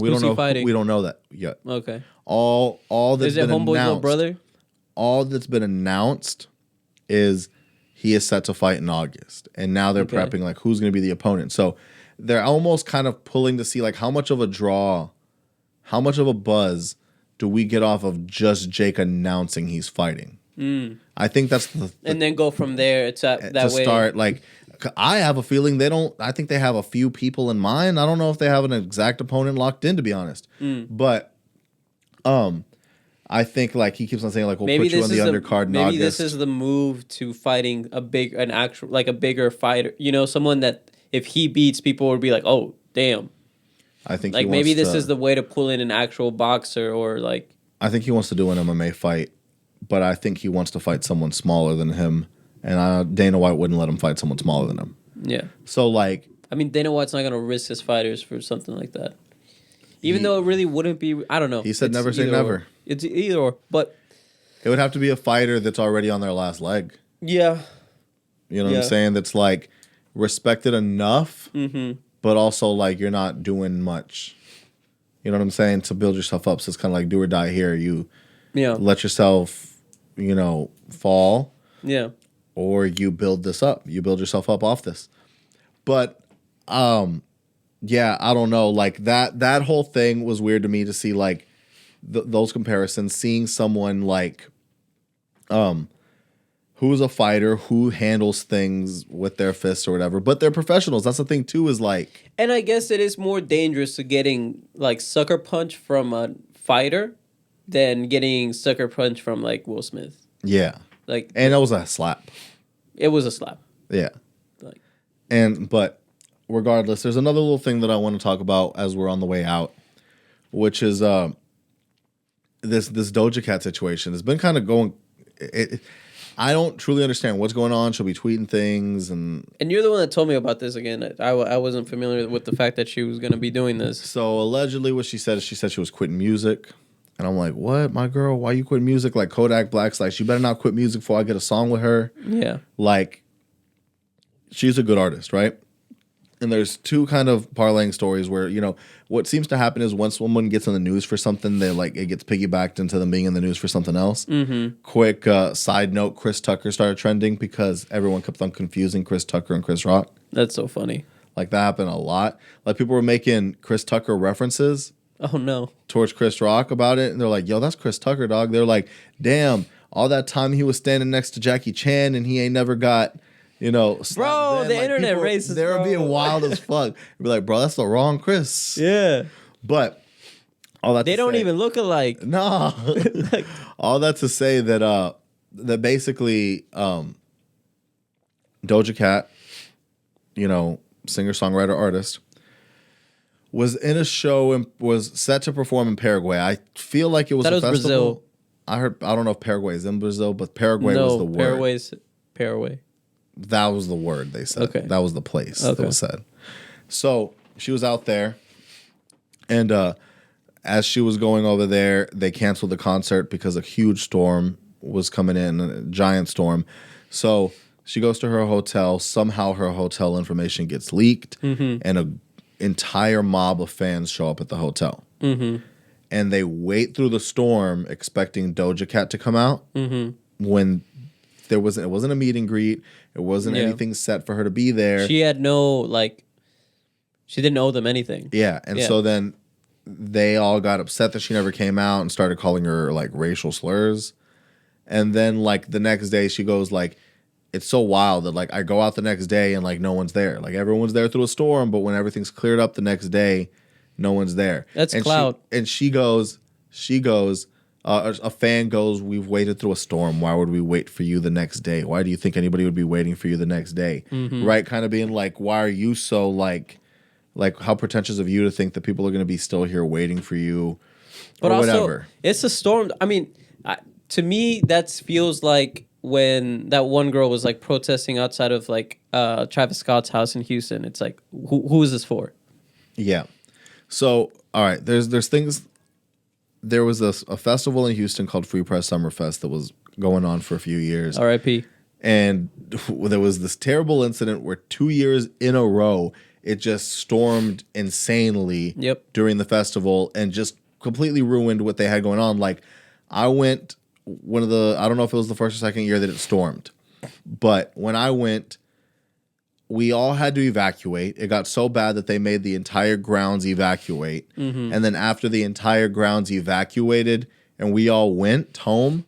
We don't know that yet. Okay. All that's been announced. Little brother? All that's been announced is he is set to fight in August. And now they're prepping, like, who's going to be the opponent. So they're almost kind of pulling to see, like, how much of a draw, how much of a buzz do we get off of just Jake announcing he's fighting? I think that's and then go from there. It's that way. Start, like, I have a feeling I think they have a few people in mind. I don't know if they have an exact opponent locked in, to be honest. But, I think like he keeps on saying like we'll put you on the undercard in August. Maybe this is the move to fighting a bigger fighter. You know, someone that if he beats, people would be like, oh damn. I think like maybe this is the way to pull in an actual boxer or like. I think he wants to do an MMA fight but I think he wants to fight someone smaller than him, and Dana White wouldn't let him fight someone smaller than him. Yeah. So, like... I mean, Dana White's not going to risk his fighters for something like that. Even though it really wouldn't be... I don't know. He said never say never. It's either or, but... It would have to be a fighter that's already on their last leg. Yeah. You know what I'm saying? That's, like, respected enough, but also, like, you're not doing much. You know what I'm saying? To build yourself up. So it's kind of like do or die here. You let yourself, you know, fall. Yeah. Or you build this up. You build yourself up off this. But, yeah, I don't know. Like, that whole thing was weird to me to see, like, those comparisons. Seeing someone, like, who's a fighter, who handles things with their fists or whatever. But they're professionals. That's the thing, too, is, like... And I guess it is more dangerous to getting, like, sucker punch from a fighter than getting sucker punch from, like, Will Smith. Yeah. Like... And that was a slap. It was a slap. Yeah. Like... But regardless, there's another little thing that I want to talk about as we're on the way out, which is this Doja Cat situation. It's been kind of going... I don't truly understand what's going on. She'll be tweeting things and you're the one that told me about this again. I wasn't familiar with the fact that she was going to be doing this. So allegedly what she said is she was quitting music. And I'm like, what, my girl? Why you quit music? Like Kodak Black's like, she better not quit music before I get a song with her. Yeah. Like, she's a good artist, right? And there's two kind of parlaying stories where, you know, what seems to happen is once someone gets in the news for something, they like it gets piggybacked into them being in the news for something else. Quick side note, Chris Tucker started trending because everyone kept on confusing Chris Tucker and Chris Rock. That's so funny. Like that happened a lot. Like people were making Chris Tucker references. Oh no. Towards Chris Rock about it. And they're like, yo, that's Chris Tucker, dog. They're like, damn, all that time he was standing next to Jackie Chan and he ain't never got... You know, bro, the like, internet racist. They were being wild as fuck. Be like, bro, that's the wrong Chris. Yeah, but all that they don't even look alike. No, like, all that to say that that basically Doja Cat, you know, singer songwriter artist, was in a show and was set to perform in Paraguay. I feel like it was a festival. Brazil. I don't know if Paraguay is in Brazil, but Paraguay was the word. Paraguay. That was the word they said. Okay. That was the place that was said. So she was out there, and as she was going over there, they canceled the concert because a huge storm was coming in, a giant storm. So she goes to her hotel. Somehow her hotel information gets leaked, and an entire mob of fans show up at the hotel. And they wait through the storm expecting Doja Cat to come out when it wasn't a meet and greet. It wasn't anything set for her to be there. She had no, like, she didn't owe them anything. Yeah. And so then they all got upset that she never came out and started calling her, like, racial slurs. And then, like, the next day she goes, like, it's so wild that, like, I go out the next day and, like, no one's there. Like, everyone's there through a storm, but when everything's cleared up the next day, no one's there. That's clout. And she goes, a fan goes, we've waited through a storm. Why would we wait for you the next day? Why do you think anybody would be waiting for you the next day? Right? Kind of being like, why are you so like how pretentious of you to think that people are going to be still here waiting for you or whatever. It's a storm. I mean, to me, that feels like when that one girl was like protesting outside of like Travis Scott's house in Houston. It's like, who is this for? Yeah. So, all right, there's things... There was a festival in Houston called Free Press Summerfest that was going on for a few years. R.I.P. And there was this terrible incident where 2 years in a row, it just stormed insanely during the festival and just completely ruined what they had going on. Like, I went I don't know if it was the first or second year that it stormed, but when I went, we all had to evacuate. It got so bad that they made the entire grounds evacuate. And then after the entire grounds evacuated and we all went home,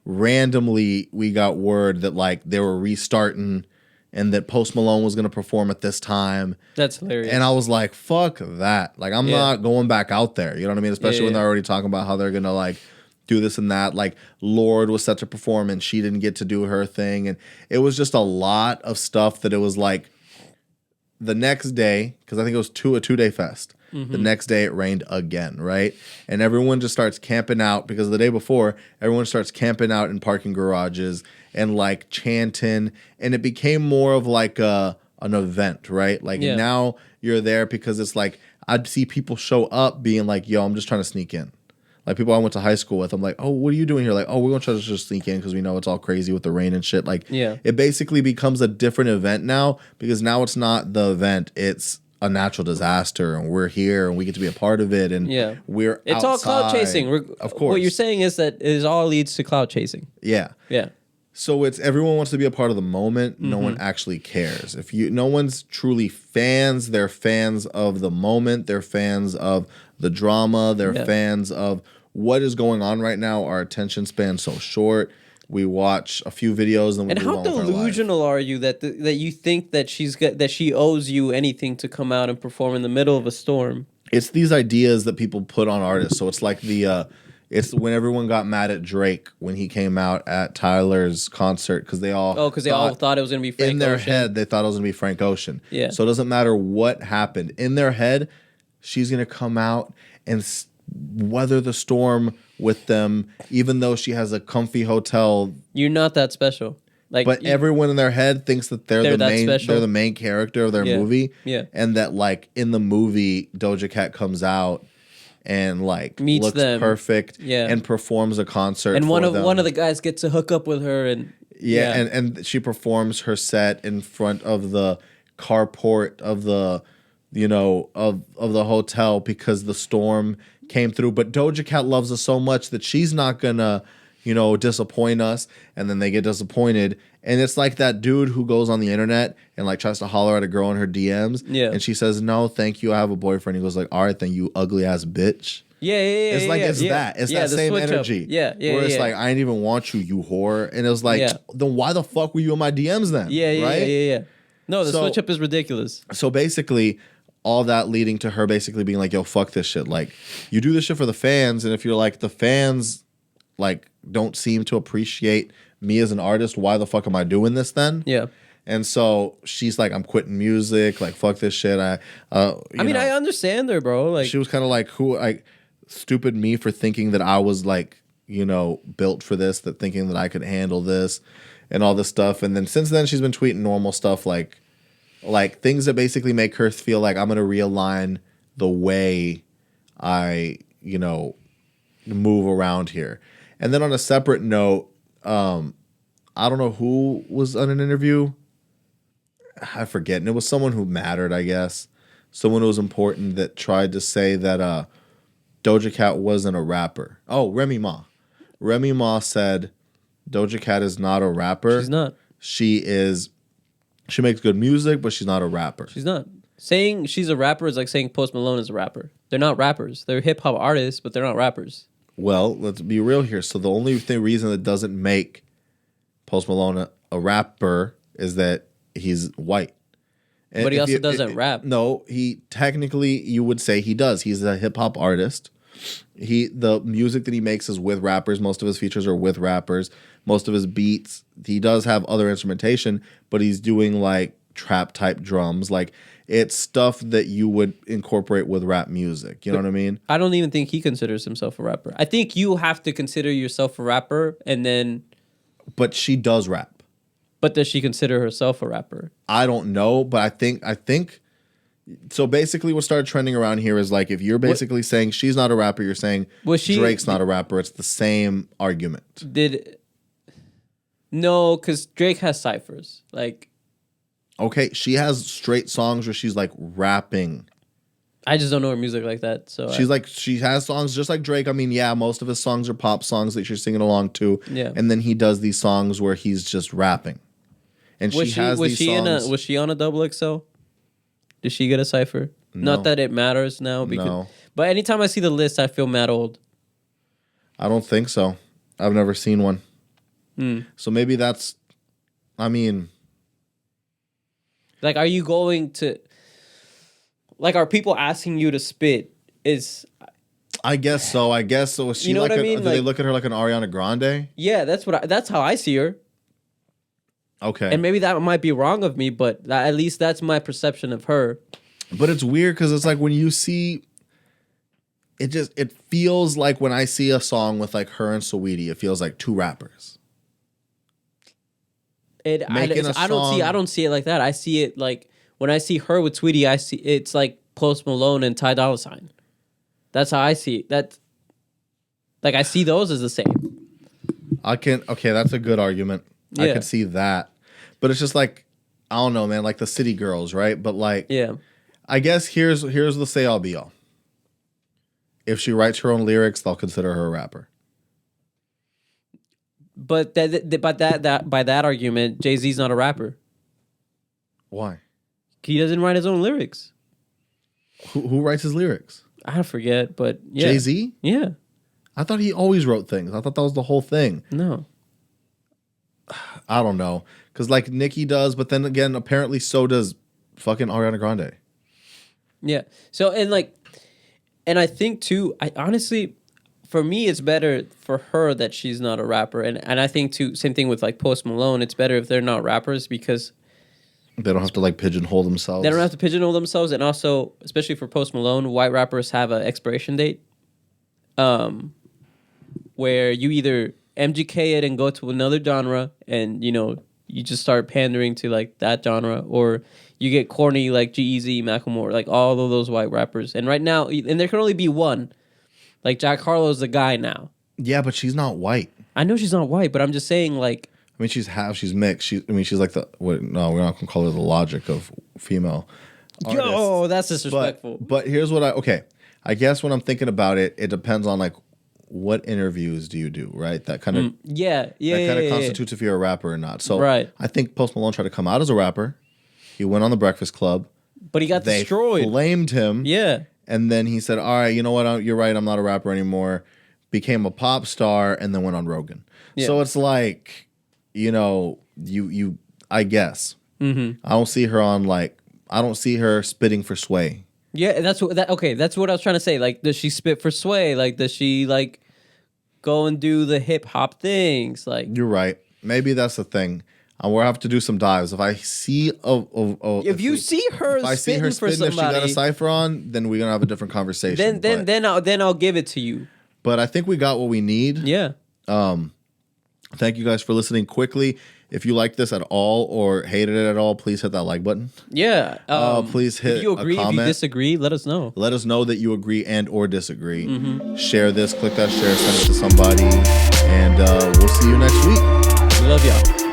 randomly we got word that like they were restarting and that Post Malone was going to perform at this time. That's hilarious. And I was like, fuck that. Like, I'm not going back out there. You know what I mean? Especially when they're already talking about how they're going to like do this and that. Like, Lorde was set to perform and she didn't get to do her thing. And it was just a lot of stuff that it was like the next day, because I think it was a two-day fest. The next day it rained again, right? And everyone just starts camping out because the day before, everyone starts camping out in parking garages and like chanting. And it became more of like an event, right? Like now you're there because it's like, I'd see people show up being like, yo, I'm just trying to sneak in. Like people I went to high school with, I'm like, oh, what are you doing here? Like, oh, we're going to try to just sneak in because we know it's all crazy with the rain and shit. Like, it basically becomes a different event now because now it's not the event, it's a natural disaster and we're here and we get to be a part of it and we're it's outside. all cloud chasing. Of course. What you're saying is that it all leads to cloud chasing. Yeah. So it's everyone wants to be a part of the moment. No one actually cares. No one's truly fans. They're fans of the moment. They're fans of the drama. They're fans of what is going on right now. Our attention span's so short. We watch a few videos and we move on with our life. And how delusional are you that you think that she owes you anything to come out and perform in the middle of a storm? It's these ideas that people put on artists. So it's like it's when everyone got mad at Drake when he came out at Tyler's concert because they all thought it was gonna be Frank in their Ocean. head. They thought it was gonna be Frank Ocean. Yeah. So it doesn't matter what happened in their head. She's gonna come out and weather the storm with them, even though she has a comfy hotel. You're not that special. But everyone in their head thinks that they're the main character of their movie. Yeah. And that like in the movie, Doja Cat comes out and like meets looks them perfect and performs a concert. And one of the guys gets to hook up with her and and she performs her set in front of the carport of the of the hotel because the storm came through. But Doja Cat loves us so much that she's not gonna disappoint us, and then they get disappointed. And it's like that dude who goes on the internet and like tries to holler at a girl in her DMs. Yeah. And she says, no, thank you, I have a boyfriend. He goes like, all right, then you ugly ass bitch. Yeah. It's like that. It's that same energy. Yeah. Where it's like, I ain't even want you, you whore. And it was like, then why the fuck were you in my DMs then? Yeah. No, the switch up is ridiculous. So basically, all that leading to her basically being like, yo, fuck this shit. Like, you do this shit for the fans, and if you're like, the fans like don't seem to appreciate me as an artist, why the fuck am I doing this then? Yeah. And so she's like, I'm quitting music, like fuck this shit. I understand her, bro. Like, she was kind of like, stupid me for thinking that I was like, built for this, that thinking that I could handle this and all this stuff. And then since then she's been tweeting normal stuff like things that basically make her feel like I'm going to realign the way I, move around here. And then on a separate note, I don't know who was on an interview. I forget. And it was someone who mattered, I guess. Someone who was important that tried to say that Doja Cat wasn't a rapper. Oh, Remy Ma. Remy Ma said Doja Cat is not a rapper. She's not. She makes good music, but she's not a rapper. She's not. Saying she's a rapper is like saying Post Malone is a rapper. They're not rappers. They're hip-hop artists, but they're not rappers. Well, let's be real here. So the only reason that doesn't make Post Malone a rapper is that he's white. And but he also doesn't rap. No, technically you would say he does. He's a hip hop artist. The music that he makes is with rappers. Most of his features are with rappers. Most of his beats, he does have other instrumentation, but he's doing like trap type drums. Like it's stuff that you would incorporate with rap music. You know what I mean? I don't even think he considers himself a rapper. I think you have to consider yourself a rapper and then... But she does rap. But does she consider herself a rapper? I don't know, but I think so basically what started trending around here is like if you're basically saying she's not a rapper, you're saying Drake's not a rapper. It's the same argument. No, because Drake has ciphers. Like, okay, she has straight songs where she's like rapping. I just don't know her music like that. So she has songs just like Drake. I mean, yeah, most of his songs are pop songs that you're singing along to. Yeah. And then he does these songs where he's just rapping. And was she on a double XL? Did she get a cipher? No. Not that it matters now. No. But anytime I see the list, I feel mad old. I don't think so. I've never seen one. So maybe that's, I mean. Like, are you going to, like, are people asking you to spit? I guess so. Is she what I mean? Do they look at her like an Ariana Grande? Yeah, that's how I see her. Okay. And maybe that might be wrong of me, but at least that's my perception of her. But it's weird because it's like when you see it feels like when I see a song with like her and Saweetie, it feels like two rappers. I don't see it like that. I see it like when I see her with Saweetie, I see it's like Post Malone and Ty Dolla $ign. That's how I see it. That's like I see those as the same. Okay, that's a good argument. Yeah. I could see that. But it's just like, I don't know, man, like the City Girls, right? But like, yeah. I guess here's the say all be all. If she writes her own lyrics, they'll consider her a rapper. But by that argument, Jay-Z's not a rapper. Why? He doesn't write his own lyrics. Who writes his lyrics? I forget, but yeah. Jay-Z? Yeah. I thought he always wrote things. I thought that was the whole thing. No. I don't know. Because like Nicki does, but then again, apparently so does fucking Ariana Grande. Yeah. So, and I think too, I honestly, for me, it's better for her that she's not a rapper. And I think too, same thing with like Post Malone, it's better if they're not rappers because they don't have to like pigeonhole themselves. They don't have to pigeonhole themselves. And also, especially for Post Malone, white rappers have an expiration date. Where you either MGK it and go to another genre and, you know, you just start pandering to like that genre, or you get corny like G-Eazy, Macklemore, like all of those white rappers. And right now, and there can only be one. Like Jack Harlow's the guy now. Yeah, but she's not white. I know she's not white, but I'm just saying like. I mean, she's mixed. She's like no, we're not gonna call her the Logic of female artists. Yo, that's disrespectful. But here's what I guess when I'm thinking about it, it depends on like what interviews do you do, right? That kind of constitutes if you're a rapper or not. So right. I think Post Malone tried to come out as a rapper. He went on the Breakfast Club, but he got destroyed. They blamed him. Yeah, and then he said, "All right, you know what? You're right. I'm not a rapper anymore." Became a pop star and then went on Rogan. Yeah. So it's like, you know, you I guess I don't see her on like I don't see her spitting for Sway. Yeah, that's what I was trying to say. Like, does she spit for Sway? Like, does she like go and do the hip hop things? Like, you're right. Maybe that's the thing. We'll have to do some dives. If I see if you see her spitting for somebody, if she got a cipher on, then we're gonna have a different conversation. Then I'll give it to you. But I think we got what we need. Yeah. Thank you guys for listening. Quickly, if you like this at all or hated it at all, please hit that like button. Yeah. Please hit if you agree, a comment. If you disagree, let us know. Let us know that you agree and or disagree. Share this, click that share, send it to somebody, and we'll see you next week. We love y'all.